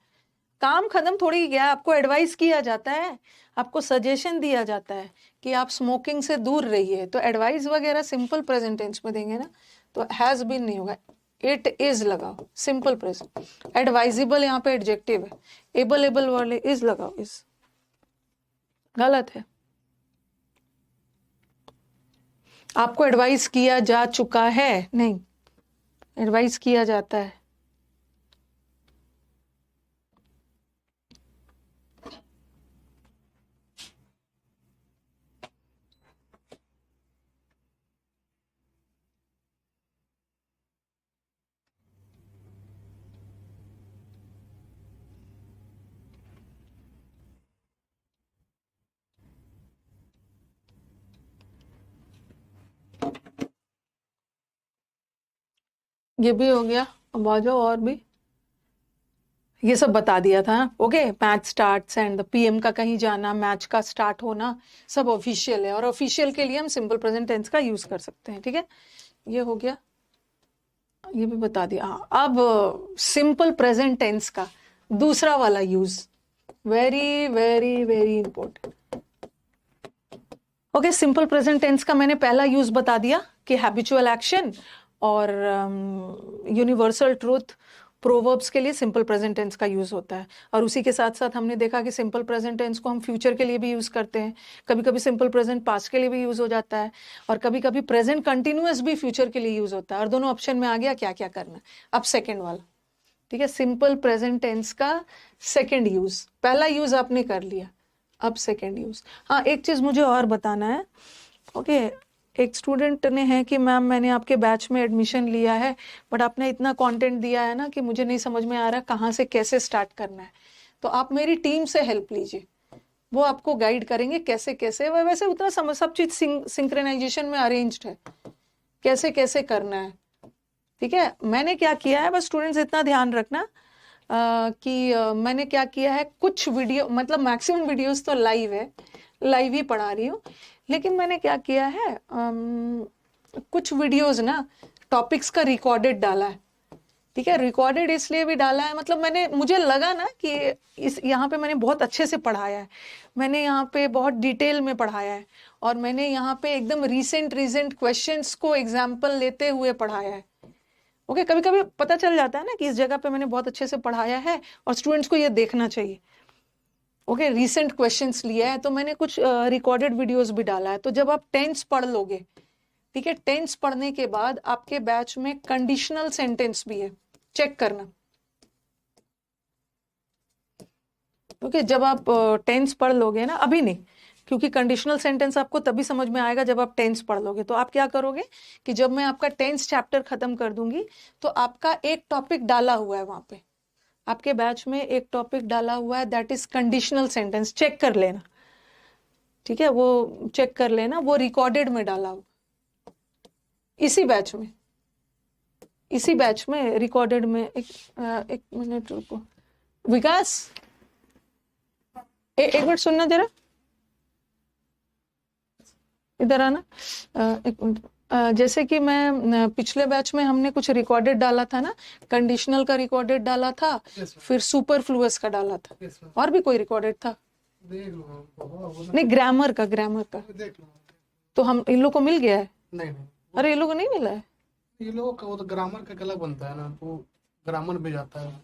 काम खत्म थोड़ी गया, आपको एडवाइस किया जाता है, आपको सजेशन दिया जाता है कि आप स्मोकिंग से दूर रहिए, तो एडवाइस वगैरह सिंपल प्रेजेंट टेंस में देंगे ना, तो हैज बीन नहीं होगा। इट इज लगाओ, सिंपल प्रेजेंट। एडवाइजेबल यहाँ पे एडजेक्टिव है, एबल एबल वाले इज लगाओ, इज गलत है। आपको एडवाइस किया जा चुका है, नहीं, एडवाइस किया जाता है। ये भी हो गया, अब आ जाओ और भी। ये सब बता दिया था। Okay, match starts and the PM का कहीं जाना, मैच का स्टार्ट होना, सब ऑफिशियल है, और ऑफिशियल के लिए हम सिंपल प्रेजेंट टेंस का यूज कर सकते हैं, ठीक है। ये हो गया, ये भी बता दिया। हाँ, अब सिंपल प्रेजेंट टेंस का दूसरा वाला use, very very very important. Okay, simple present tense का मैंने पहला यूज बता दिया कि हैबिचुअल एक्शन और यूनिवर्सल ट्रूथ प्रोवर्ब्स के लिए सिंपल प्रेजेंट टेंस का यूज होता है। और उसी के साथ साथ हमने देखा कि सिंपल प्रेजेंट टेंस को हम फ्यूचर के लिए भी यूज करते हैं, कभी कभी सिंपल प्रेजेंट पास्ट के लिए भी यूज हो जाता है, और कभी कभी प्रेजेंट कंटिन्यूअस भी फ्यूचर के लिए यूज होता है। और दोनों ऑप्शन में आ गया क्या क्या करना है। अब सेकेंड वाला, ठीक है, सिंपल प्रेजेंट टेंस का सेकेंड यूज, पहला यूज आपने कर लिया, अब सेकेंड यूज। हाँ, एक चीज मुझे और बताना है। ओके, एक स्टूडेंट ने है कि मैम मैंने आपके बैच में एडमिशन लिया है, बट आपने इतना कंटेंट दिया है ना कि मुझे नहीं समझ में आ रहा कहाँ से कैसे स्टार्ट करना है। तो आप मेरी टीम से हेल्प लीजिए, वो आपको गाइड करेंगे कैसे कैसे। वैसे उतना समझ, सब चीज सिंक्रोनाइजेशन में अरेंज्ड है, कैसे कैसे करना है। ठीक है, मैंने क्या किया है, बस स्टूडेंट्स इतना ध्यान रखना कि मैंने क्या किया है, कुछ वीडियो, मतलब मैक्सिमम वीडियोस तो लाइव है, लाइव ही पढ़ा रही हूँ, लेकिन मैंने क्या किया है, कुछ वीडियोस ना टॉपिक्स का रिकॉर्डेड डाला है। ठीक है, रिकॉर्डेड इसलिए भी डाला है, मतलब मुझे लगा ना कि इस यहाँ पे मैंने बहुत अच्छे से पढ़ाया है, मैंने यहाँ पे बहुत डिटेल में पढ़ाया है, और मैंने यहाँ पे एकदम रीसेंट क्वेश्चंस को एग्जाम्पल लेते हुए पढ़ाया है। ओके, कभी कभी पता चल जाता है ना कि इस जगह पे मैंने बहुत अच्छे से पढ़ाया है और स्टूडेंट्स को ये देखना चाहिए। ओके, रीसेंट क्वेश्चंस लिया है, तो मैंने कुछ रिकॉर्डेड वीडियोस भी डाला है। तो जब आप टेंस पढ़ लोगे, ठीक है, टेंस पढ़ने के बाद आपके बैच में कंडीशनल सेंटेंस भी है, चेक करना। ओके, जब आप टेंस पढ़ लोगे ना, अभी नहीं, क्योंकि कंडीशनल सेंटेंस आपको तभी समझ में आएगा जब आप टेंस पढ़ लोगे। तो आप क्या करोगे कि जब मैं आपका टेंस चैप्टर खत्म कर दूंगी, तो आपका एक टॉपिक डाला हुआ है वहां पे, आपके बैच में एक टॉपिक डाला हुआ है, that is conditional sentence, check कर लेना। ठीक है, वो चेक कर लेना, वो रिकॉर्डेड में डाला हुआ, इसी बैच में, इसी बैच में रिकॉर्डेड में। एक मिनट रुको विकास, एक मिनट सुनना जरा, इधर आना। एक मिनट, जैसे कि मैं पिछले बैच में हमने कुछ रिकॉर्डेड डाला था ना, कंडीशनल का रिकॉर्डेड डाला था, फिर सुपरफ्लुअस का डाला था, और भी कोई रिकॉर्डेड था, देख लो नहीं ग्रामर का, ग्रामर का। देख लो। तो हम इन लोग को मिल गया है, नहीं अरे ये लोग को नहीं मिला है। ये लोगों का वो तो ग्रामर का अलग बनता है ना, तो ग्रामर में जाता है,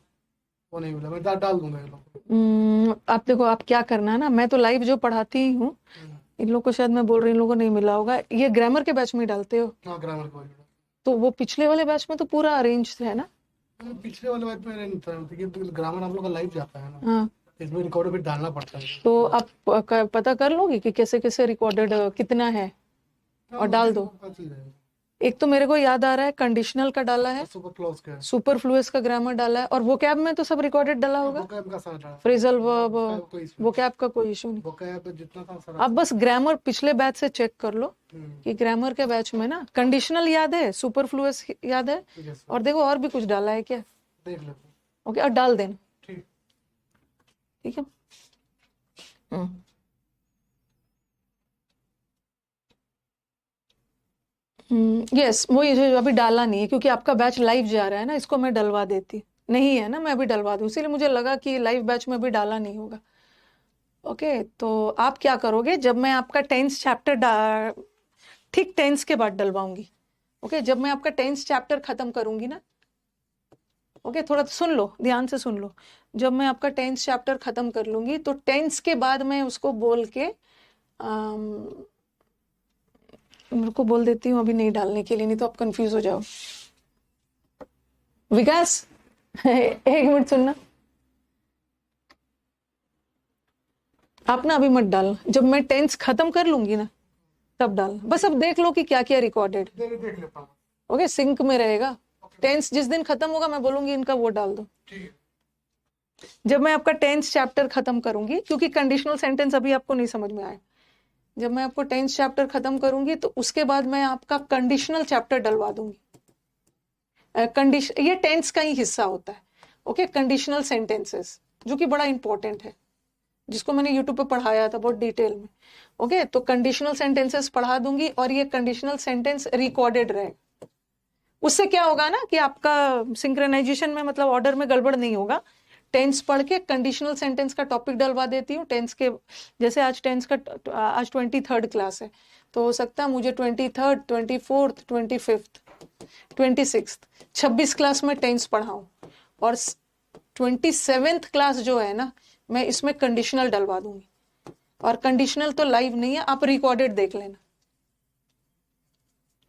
वो नहीं मिला, मैं डाल दूंगा ये लोग को। आप देखो, आप क्या करना है ना, मैं तो लाइव जो पढ़ाती ही हूँ, इन लोग को शायद मैं बोल रही हूँ, इन लोगों को नहीं मिला होगा। ये ग्रामर के बैच में ही डालते हो? हाँ, ग्रामर को तो वो पिछले वाले बैच में तो पूरा अरेंज है ना? पिछले वाले बैच में नहीं था, क्योंकि ग्रामर हम लोग का लाइव जाता है ना, हाँ, इसमें रिकॉर्ड भी डालना पड़ता है। तो आप पता कर लोगे कि कैसे कैसे रिकॉर्डेड कितना है, और डाल दो। एक तो मेरे को याद आ रहा है कंडीशनल का डाला है, सुपरफ्लुअस का ग्रामर डाला है, और वोकैब में तो सब रिकॉर्डेड डाला होगा, फ्रेजल वर्ब, वोकैब का कोई इशू नहीं। अब बस ग्रामर पिछले बैच से चेक कर लो कि ग्रामर के बैच में ना कंडीशनल याद है, सुपरफ्लुअस याद है, और देखो और भी कुछ डाला है क्या, देख लेते। ओके, और डाल देना। ठीक ठीक है। यस, वो ये जो अभी डाला नहीं है, क्योंकि आपका बैच लाइव जा रहा है ना, इसको मैं डलवा देती, नहीं है ना, मैं अभी डलवा दूँ, इसीलिए मुझे लगा कि लाइव बैच में भी डाला नहीं होगा। ओके, तो आप क्या करोगे, जब मैं आपका टेंस चैप्टर ठीक टेंस के बाद डलवाऊंगी, ओके, जब मैं आपका टेंस चैप्टर खत्म करूंगी ना, ओके, थोड़ा सुन लो, ध्यान से सुन लो, जब मैं आपका टेंस चैप्टर खत्म कर लूंगी, तो टेंस के बाद मैं उसको बोल के मेरे को बोल देती हूँ अभी नहीं डालने के लिए, नहीं तो आप कंफ्यूज हो जाओ। विकास एक मिनट सुनना, आप ना अभी मत डालना, जब मैं टेंस खत्म कर लूंगी ना तब डालना, बस अब देख लो कि क्या क्या रिकॉर्डेड। देख लेता हूँ। ओके, सिंक में रहेगा। टेंस जिस दिन खत्म होगा मैं बोलूंगी इनका वो डाल दो। ठीक है। जब मैं आपका टेंस चैप्टर खत्म करूंगी, क्योंकि कंडीशनल सेंटेंस अभी आपको नहीं समझ में आए, जब मैं आपको टेंस चैप्टर खत्म करूंगी तो उसके बाद मैं आपका कंडीशनल चैप्टर डलवा दूंगी। कंडीशन ये टेंस का ही हिस्सा होता है। ओके, कंडीशनल सेंटेंसेस, जो कि बड़ा इंपॉर्टेंट है, जिसको मैंने यूट्यूब पे पढ़ाया था बहुत डिटेल में। ओके, तो कंडीशनल सेंटेंसेस पढ़ा दूंगी, और ये कंडीशनल सेंटेंस रिकॉर्डेड रहेगा। उससे क्या होगा ना कि आपका सिंक्रोनाइजेशन में, मतलब ऑर्डर में गड़बड़ नहीं होगा, टेंस पढ़ के कंडीशनल सेंटेंस का टॉपिक डलवा देती हूँ टेंस के। जैसे आज टेंस का आज 23rd क्लास है, तो हो सकता है मुझे 23rd, 24th, 25th, 26th 26 class में टेंस पढ़ाऊँ, और 27th क्लास जो है ना, मैं इसमें कंडीशनल डलवा दूंगी। और कंडीशनल तो लाइव नहीं है, आप रिकॉर्डेड देख लेना,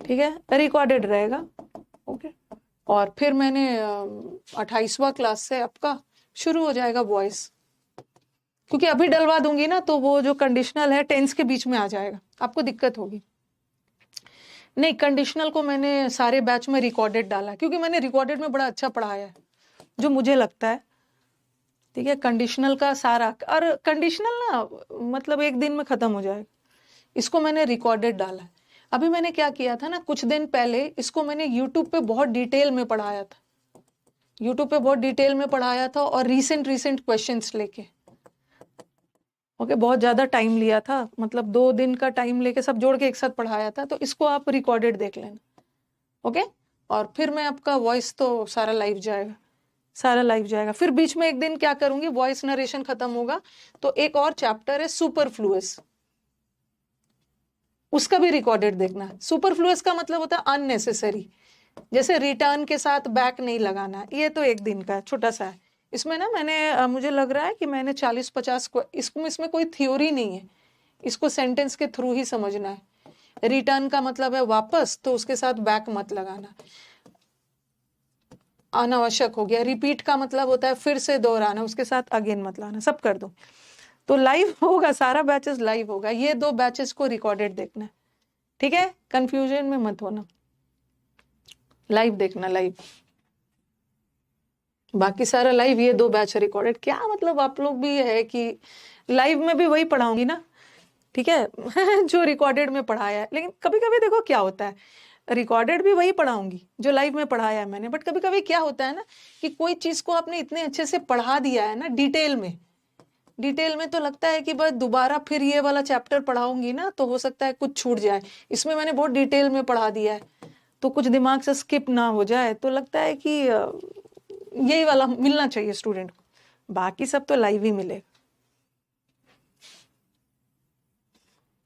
ठीक है, रिकॉर्डेड रहेगा। ओके। और फिर मैंने 28वां क्लास से आपका शुरू हो जाएगा वॉइस, क्योंकि अभी डलवा दूंगी ना तो वो जो कंडीशनल है टेंस के बीच में आ जाएगा, आपको दिक्कत होगी। नहीं, कंडीशनल को मैंने सारे बैच में रिकॉर्डेड डाला, क्योंकि मैंने रिकॉर्डेड में बड़ा अच्छा पढ़ाया है, जो मुझे लगता है, ठीक है। कंडीशनल का सारा, और कंडीशनल ना मतलब एक दिन में खत्म हो जाएगा, इसको मैंने रिकॉर्डेड डाला है। अभी मैंने क्या किया था ना, कुछ दिन पहले इसको मैंने यूट्यूब पे बहुत डिटेल में पढ़ाया था, यूट्यूब पे बहुत डिटेल में पढ़ाया था, और रीसेंट क्वेश्चंस लेके। ओके, बहुत ज्यादा टाइम लिया था, मतलब 2 दिन का टाइम लेके सब जोड़ के एक साथ पढ़ाया था, तो इसको आप रिकॉर्डेड देख लेना। ओके। और फिर मैं आपका वॉइस तो सारा लाइव जाएगा, सारा लाइव जाएगा। फिर बीच में एक दिन क्या करूंगी, वॉइस नरेशन खत्म होगा तो एक और चैप्टर है सुपरफ्लुअस, उसका भी रिकॉर्डेड देखना। सुपरफ्लुअस का मतलब होता है अननेसेसरी, जैसे रिटर्न के साथ बैक नहीं लगाना, ये तो एक दिन का छोटा सा है। इसमें ना मैंने मुझे लग रहा है कि मैंने 40-50 को, इसमें कोई थ्योरी नहीं है, इसको सेंटेंस के थ्रू ही समझना है। रिटर्न का मतलब है वापस, तो उसके साथ बैक मत लगाना, अनावश्यक हो गया। रिपीट का मतलब होता है फिर से दोहराना, उसके साथ अगेन मत लाना, सब कर दो। तो लाइव होगा, सारा बैचेस लाइव होगा, ये 2 बैचेस को रिकॉर्डेड देखना है, ठीक है, कंफ्यूजन में मत होना, लाइव देखना, लाइव, बाकी सारा लाइव, ये 2 बैच रिकॉर्डेड। क्या मतलब आप लोग भी है कि लाइव में भी वही पढ़ाऊंगी ना, ठीक है जो रिकॉर्डेड में पढ़ाया है। लेकिन कभी कभी देखो क्या होता है, रिकॉर्डेड भी वही पढ़ाऊंगी जो लाइव में पढ़ाया है मैंने, बट कभी कभी क्या होता है ना कि कोई चीज को आपने इतने अच्छे से पढ़ा दिया है ना डिटेल में, तो लगता है कि बस दोबारा फिर ये वाला चैप्टर पढ़ाऊंगी ना तो हो सकता है कुछ छूट जाए। इसमें मैंने बहुत डिटेल में पढ़ा दिया है, तो कुछ दिमाग से स्किप ना हो जाए, तो लगता है कि यही वाला मिलना चाहिए स्टूडेंट को, बाकी सब तो लाइव ही मिलेगा।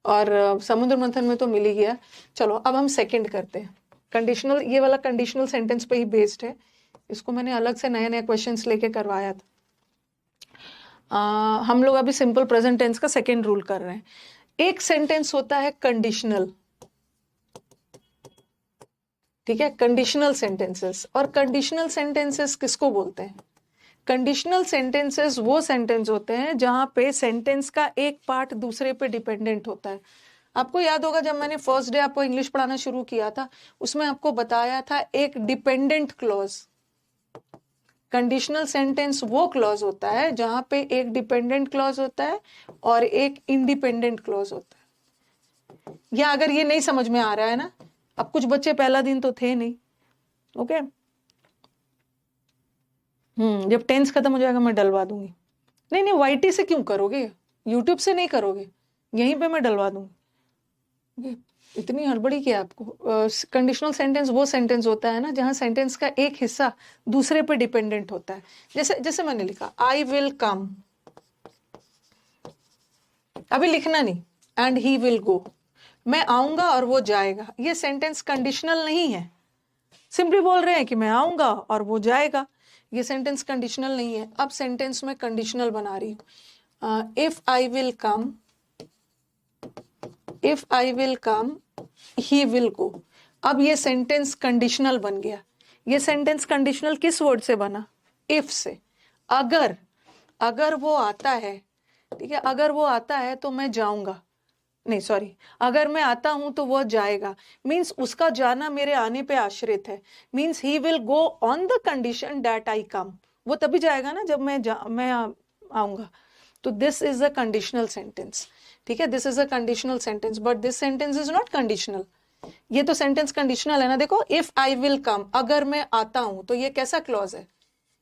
और समुद्र मंथन में तो मिल ही गया। चलो अब हम सेकंड करते हैं। कंडीशनल, ये वाला कंडीशनल सेंटेंस पे ही बेस्ड है, इसको मैंने अलग से नए क्वेश्चंस लेके करवाया था। हम लोग अभी सिंपल प्रेजेंट टेंस का सेकंड रूल कर रहे हैं। एक सेंटेंस होता है कंडीशनल, ठीक है, कंडीशनल सेंटेंसेस। और कंडीशनल सेंटेंसेस किसको बोलते हैं? कंडीशनल सेंटेंसेस वो सेंटेंस होते हैं जहां पे सेंटेंस का एक पार्ट दूसरे पे डिपेंडेंट होता है। आपको याद होगा जब मैंने फर्स्ट डे आपको इंग्लिश पढ़ाना शुरू किया था, उसमें आपको बताया था एक डिपेंडेंट क्लॉज। कंडीशनल सेंटेंस वो क्लॉज होता है जहां पे एक डिपेंडेंट क्लॉज होता है और एक इंडिपेंडेंट क्लॉज होता है। या अगर ये नहीं समझ में आ रहा है ना, अब कुछ बच्चे पहला दिन तो थे नहीं, ओके, जब टेंस खत्म हो जाएगा मैं डलवा दूंगी। नहीं नहीं, वाईटी से क्यों करोगे, यूट्यूब से नहीं करोगे, यहीं पे मैं डलवा दूंगी। इतनी हड़बड़ी क्या आपको? कंडीशनल सेंटेंस वो सेंटेंस होता है ना जहां सेंटेंस का एक हिस्सा दूसरे पे डिपेंडेंट होता है। जैसे जैसे मैंने लिखा आई विल कम, अभी लिखना नहीं, एंड ही विल गो, मैं आऊंगा और वो जाएगा। ये सेंटेंस कंडीशनल नहीं है, सिंपली बोल रहे हैं कि मैं आऊंगा और वो जाएगा। ये सेंटेंस कंडीशनल नहीं है। अब सेंटेंस में कंडीशनल बना रही हूं। If I will come, if I will come he will गो। अब ये सेंटेंस कंडीशनल बन गया। ये सेंटेंस कंडीशनल किस वर्ड से बना? इफ से। अगर, अगर वो आता है, ठीक है, अगर वो आता है तो मैं जाऊंगा, नहीं सॉरी, अगर मैं आता हूं तो वह जाएगा, मीन्स उसका जाना मेरे आने पे आश्रित है। Means he will go on the condition that I come. वो तभी जाएगा ना जब मैं आऊंगा। तो this is a conditional sentence, ठीक है, this is a conditional sentence, but this sentence is not conditional. ये तो सेंटेंस कंडीशनल है ना। देखो, इफ आई विल कम, अगर मैं आता हूं, तो ये कैसा क्लॉज है?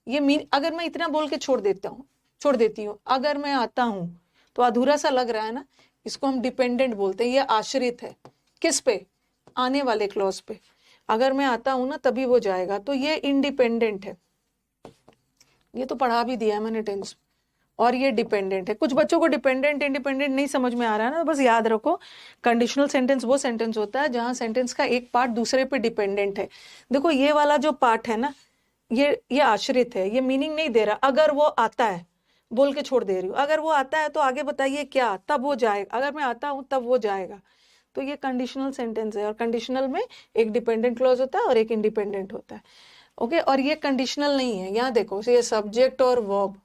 ये मीन, अगर मैं इतना बोल के छोड़ देती हूँ अगर मैं आता हूं, तो अधूरा सा लग रहा है ना। इसको हम डिपेंडेंट बोलते हैं। ये आश्रित है किस पे? आने वाले क्लॉज पे। अगर मैं आता हूं ना तभी वो जाएगा, तो ये इंडिपेंडेंट है। ये तो पढ़ा भी दिया है मैंने टेंस। और ये डिपेंडेंट है। कुछ बच्चों को डिपेंडेंट इंडिपेंडेंट नहीं समझ में आ रहा है ना, बस याद रखो कंडीशनल सेंटेंस वो सेंटेंस होता है जहां सेंटेंस का एक पार्ट दूसरे पे डिपेंडेंट है। देखो ये वाला जो पार्ट है ना, ये आश्रित है, ये मीनिंग नहीं दे रहा। अगर वो आता है बोल के छोड़ दे रही हूँ, अगर वो आता है तो आगे बताइए क्या, तब वो जाएगा, अगर मैं आता हूँ तब वो जाएगा। तो ये कंडीशनल सेंटेंस है, और कंडीशनल में एक डिपेंडेंट क्लॉज होता है और एक इंडिपेंडेंट होता है। ओके, और ये कंडीशनल नहीं है। यहाँ देखो, ये सब्जेक्ट और वर्ब,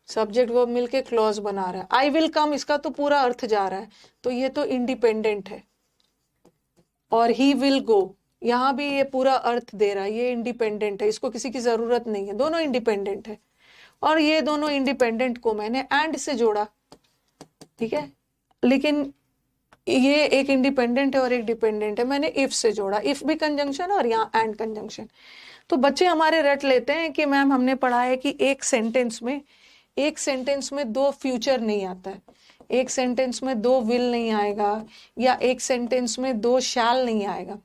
सब्जेक्ट वर्ब मिलके क्लॉज बना रहा है। आई विल कम, इसका तो पूरा अर्थ जा रहा है, तो ये तो इंडिपेंडेंट है। और ही विल गो, यहाँ भी ये पूरा अर्थ दे रहा है, ये इंडिपेंडेंट है, इसको किसी की जरूरत नहीं है, दोनों इंडिपेंडेंट है। और ये दोनों इंडिपेंडेंट को मैंने एंड से जोड़ा, ठीक है, लेकिन ये एक इंडिपेंडेंट है और एक डिपेंडेंट है, मैंने इफ से जोड़ा, इफ भी कंजंक्शन और यहाँ एंड कंजंक्शन। तो बच्चे हमारे रट लेते हैं कि मैम हमने पढ़ा है कि एक सेंटेंस में दो फ्यूचर नहीं आता है, एक सेंटेंस में दो विल नहीं आएगा, या एक सेंटेंस में दो शैल नहीं आएगा,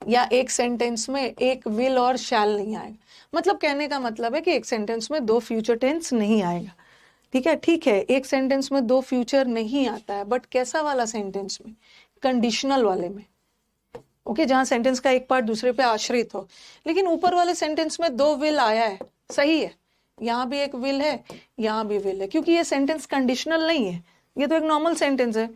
या एक सेंटेंस में एक विल और शैल नहीं आएगा। मतलब कहने का मतलब है कि एक सेंटेंस में दो फ्यूचर टेंस नहीं आएगा। ठीक है, एक सेंटेंस में दो फ्यूचर नहीं आता है, बट कैसा वाला सेंटेंस में? कंडीशनल वाले में। ओके, जहां सेंटेंस का एक पार्ट दूसरे पे आश्रित हो। लेकिन ऊपर वाले सेंटेंस में दो विल आया है, सही है, यहाँ भी एक विल है, यहाँ भी विल है, क्योंकि ये सेंटेंस कंडीशनल नहीं है, ये तो एक नॉर्मल सेंटेंस है,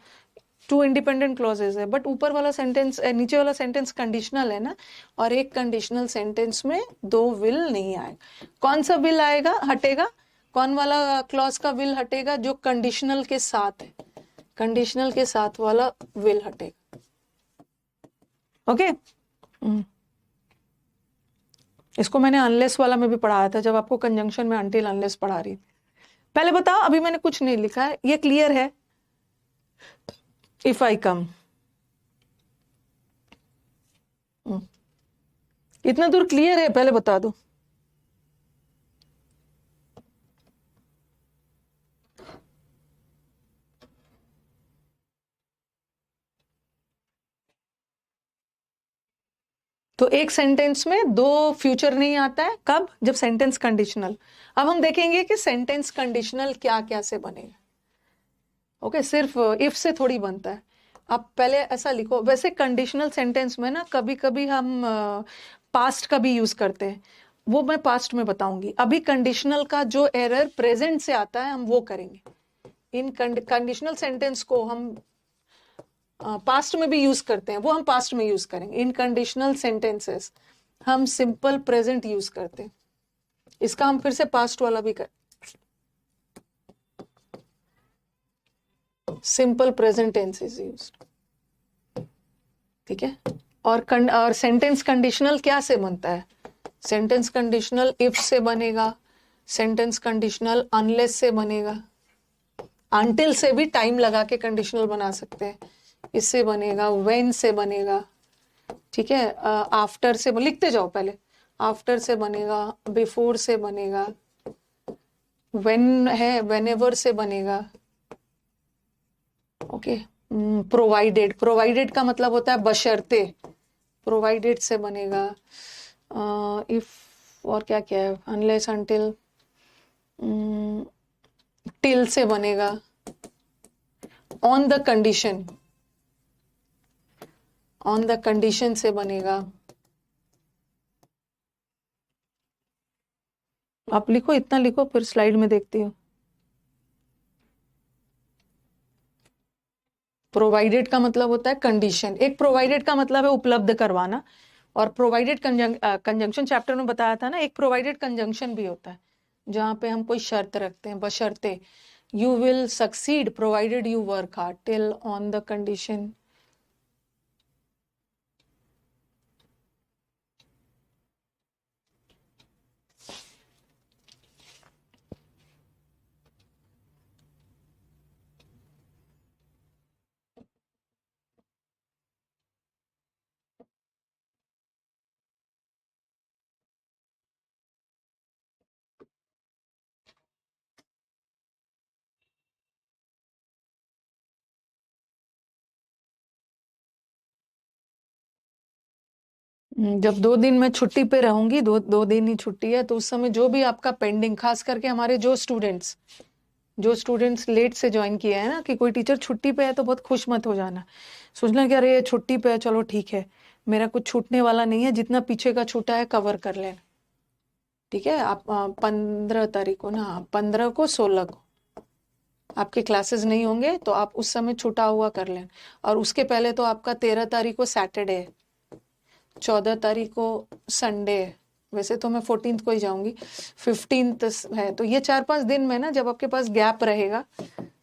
टू इंडिपेंडेंट क्लॉजेज है। बट ऊपर वाला सेंटेंस, नीचे वाला सेंटेंस कंडीशनल है ना, और एक कंडीशनल सेंटेंस में दो विल नहीं आएगा। कौन सा विल आएगा, हटेगा? कौन वाला क्लॉज का विल हटेगा? जो कंडीशनल के साथ है, कंडीशनल के साथ वाला विल हटेगा। ओके, इसको मैंने अनलेस वाला में भी पढ़ाया था, जब आपको कंजंक्शन में अनटिल अनलेस पढ़ा रही थी। पहले बताओ, अभी मैंने कुछ नहीं लिखा है, ये क्लियर है? इफ आई कम, इतना दूर क्लियर है? पहले बता दो। तो एक सेंटेंस में दो फ्यूचर नहीं आता है, कब? जब सेंटेंस कंडीशनल। अब हम देखेंगे कि सेंटेंस कंडीशनल क्या क्या से बनेगा। ओके, सिर्फ इफ से थोड़ी बनता है। आप पहले ऐसा लिखो। वैसे कंडीशनल सेंटेंस में ना कभी कभी हम पास्ट का भी यूज करते हैं, वो मैं पास्ट में बताऊंगी। अभी कंडीशनल का जो एरर प्रेजेंट से आता है हम वो करेंगे। इन कंडीशनल सेंटेंस को हम पास्ट में भी यूज करते हैं, वो हम पास्ट में यूज करेंगे। इन कंडीशनल सेंटेंसेस हम सिंपल प्रेजेंट यूज करते हैं, इसका हम फिर से पास्ट वाला भी कर, simple present tense is used. ठीक है, और सेंटेंस कंडीशनल क्या से बनता है? सेंटेंस कंडीशनल इफ से बनेगा, सेंटेंस कंडीशनल अनलेस से बनेगा, अनटिल से भी टाइम लगा के कंडीशनल बना सकते हैं, इससे बनेगा, व्हेन से बनेगा, ठीक है, आफ्टर से, लिखते जाओ पहले, आफ्टर से बनेगा, बिफोर से बनेगा, व्हेन है व्हेनेवर से बनेगा। ओके, प्रोवाइडेड, प्रोवाइडेड का मतलब होता है बशर्ते, प्रोवाइडेड से बनेगा। इफ और क्या क्या है, अनलेस, अनटिल, टिल से बनेगा, on the condition, on the condition से बनेगा। आप लिखो, इतना लिखो, फिर स्लाइड में देखती हूँ। प्रोवाइडेड का मतलब होता है कंडीशन, एक प्रोवाइडेड का मतलब है उपलब्ध करवाना, और प्रोवाइडेड कंजंक्शन चैप्टर में बताया था ना, एक प्रोवाइडेड कंजंक्शन भी होता है जहां पे हम कोई शर्त रखते हैं, बशर्ते, you will succeed provided you work hard, till on the condition. जब 2 दिन मैं छुट्टी पे रहूंगी, 2 दिन ही छुट्टी है, तो उस समय जो भी आपका पेंडिंग, खास करके हमारे जो स्टूडेंट्स लेट से ज्वाइन किए हैं ना, कि कोई टीचर छुट्टी पे है तो बहुत खुश मत हो जाना, सोचना कि अरे ये छुट्टी पे है, चलो ठीक है, मेरा कुछ छूटने वाला नहीं है, जितना पीछे का छूटा है कवर कर लेना। ठीक है, आप 15 तारीख को ना, 15 को 16 को आपके क्लासेस नहीं होंगे, तो आप उस समय छूटा हुआ कर लें। और उसके पहले तो आपका 13 तारीख को सैटरडे है, 14 तारीख को संडे है, वैसे तो मैं 14th को ही जाऊंगी, 15th है, तो ये 4-5 दिन में ना, जब आपके पास गैप रहेगा,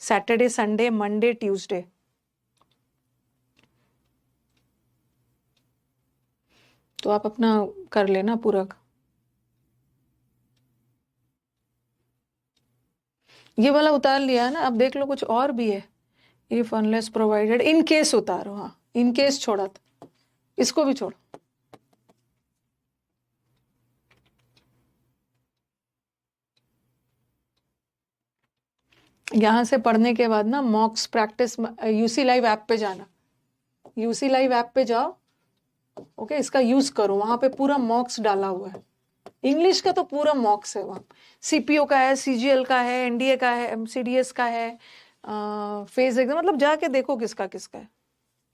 सैटरडे, संडे, मंडे, ट्यूसडे, तो आप अपना कर लेना पूरा। ये वाला उतार लिया है ना, अब देख लो कुछ और भी है। If unless provided, in case उतारो, हाँ इन केस छोड़ा था, इसको भी छोड़ो। यहां से पढ़ने के बाद ना मॉक्स प्रैक्टिस, यूसी लाइव ऐप पे जाना, यूसी लाइव ऐप पे जाओ, ओके, इसका यूज करो, वहां पे पूरा मॉक्स डाला हुआ है, इंग्लिश का तो पूरा मॉक्स है वहाँ, सीपीओ का है, सीजीएल का है, एनडीए का है, एमसीडीएस का है, फेज एग्जाम, मतलब जाके देखो किसका किसका है,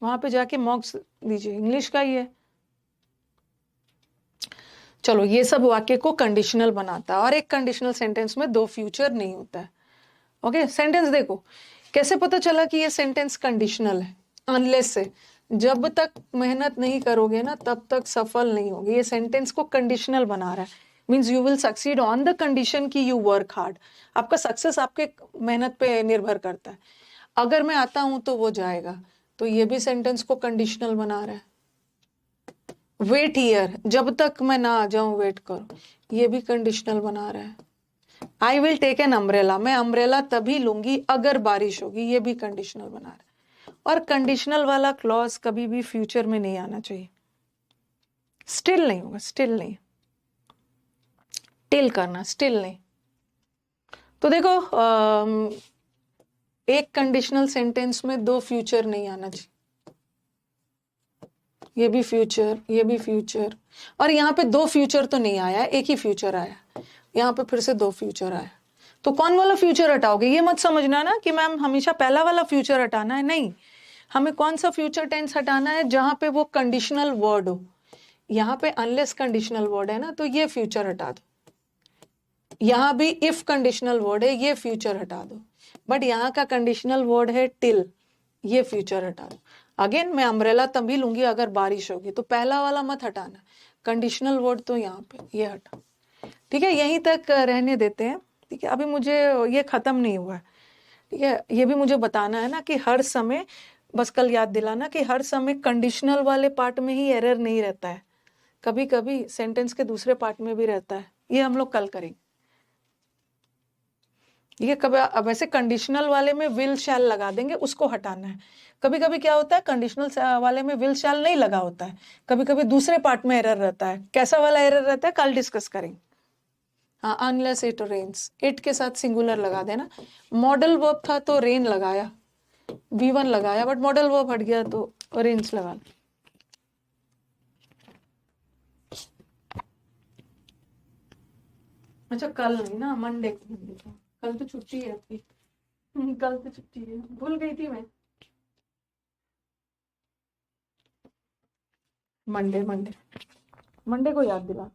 वहां पे जाके मॉक्स दीजिए, इंग्लिश का ही है। चलो, ये सब वाक्य को कंडीशनल बनाता है, और एक कंडीशनल सेंटेंस में 2 फ्यूचर नहीं होता है। ओके, सेंटेंस देखो कैसे पता चला कि ये सेंटेंस कंडीशनल है, अनलेस से, जब तक मेहनत नहीं करोगे ना तब तक सफल नहीं होगे। ये सेंटेंस को कंडीशनल बना रहा है, means you will succeed on the condition कि यू वर्क हार्ड। आपका सक्सेस आपके मेहनत पे निर्भर करता है, अगर मैं आता हूं तो वो जाएगा, तो ये भी सेंटेंस को कंडीशनल बना रहा है। वेट हियर, जब तक मैं ना आ जाऊं वेट करो, ये भी कंडीशनल बना रहा है। I will take an umbrella, मैं अम्ब्रेला तभी लूंगी अगर बारिश होगी, ये भी कंडीशनल बना रहा है। और कंडीशनल वाला क्लॉज कभी भी फ्यूचर में नहीं आना चाहिए, स्टिल नहीं होगा, स्टिल नहीं, टिल करना, स्टिल नहीं। तो देखो, एक कंडीशनल सेंटेंस में 2 फ्यूचर नहीं आना चाहिए, ये भी फ्यूचर, ये भी फ्यूचर, और यहाँ पे 2 फ्यूचर तो नहीं आया, एक ही फ्यूचर आया, यहाँ पे फिर से 2 फ्यूचर आया, तो कौन वाला फ्यूचर हटाओगे? ये मत समझना ना कि मैम हमेशा पहला वाला फ्यूचर हटाना है, नहीं, हमें कौन सा फ्यूचर टेंस हटाना है जहां पे वो कंडीशनल वर्ड हो। यहाँ पे अनलेस कंडीशनल वर्ड है ना, तो ये फ्यूचर हटा दो, यहाँ भी इफ कंडीशनल वर्ड है, ये फ्यूचर हटा दो, बट यहाँ का कंडीशनल वर्ड है टिल, ये फ्यूचर हटा दो। अगेन, मैं अम्ब्रेला तभी लूंगी अगर बारिश होगी, तो पहला वाला मत हटाना, कंडीशनल वर्ड तो यहाँ पे ये हटा। ठीक है, यहीं तक रहने देते हैं। ठीक है, अभी मुझे ये खत्म नहीं हुआ है। ठीक है, ये भी मुझे बताना है ना कि हर समय, बस कल याद दिलाना कि हर समय कंडीशनल वाले पार्ट में ही एरर नहीं रहता है, कभी कभी सेंटेंस के दूसरे पार्ट में भी रहता है, ये हम लोग कल करेंगे। ये कभी अब ऐसे कंडीशनल वाले में विल शैल लगा देंगे, उसको हटाना है। कभी कभी क्या होता है, कंडीशनल वाले में विल शैल नहीं लगा होता है, कभी कभी दूसरे पार्ट में एरर रहता है, कैसा वाला एरर रहता है कल डिस्कस करेंगे। हाँ, अनलेस इट रेन्स, इट के साथ सिंगुलर लगा देना, मॉडल वर्ब था तो रेन लगाया, V1 लगाया, बट मॉडल वर्ब हट गया तो रेन्स लगा। अच्छा, कल नहीं ना, मंडे को, कल तो छुट्टी है आपकी। कल तो छुट्टी है, भूल गई थी मैं। मंडे मंडे मंडे को याद दिला।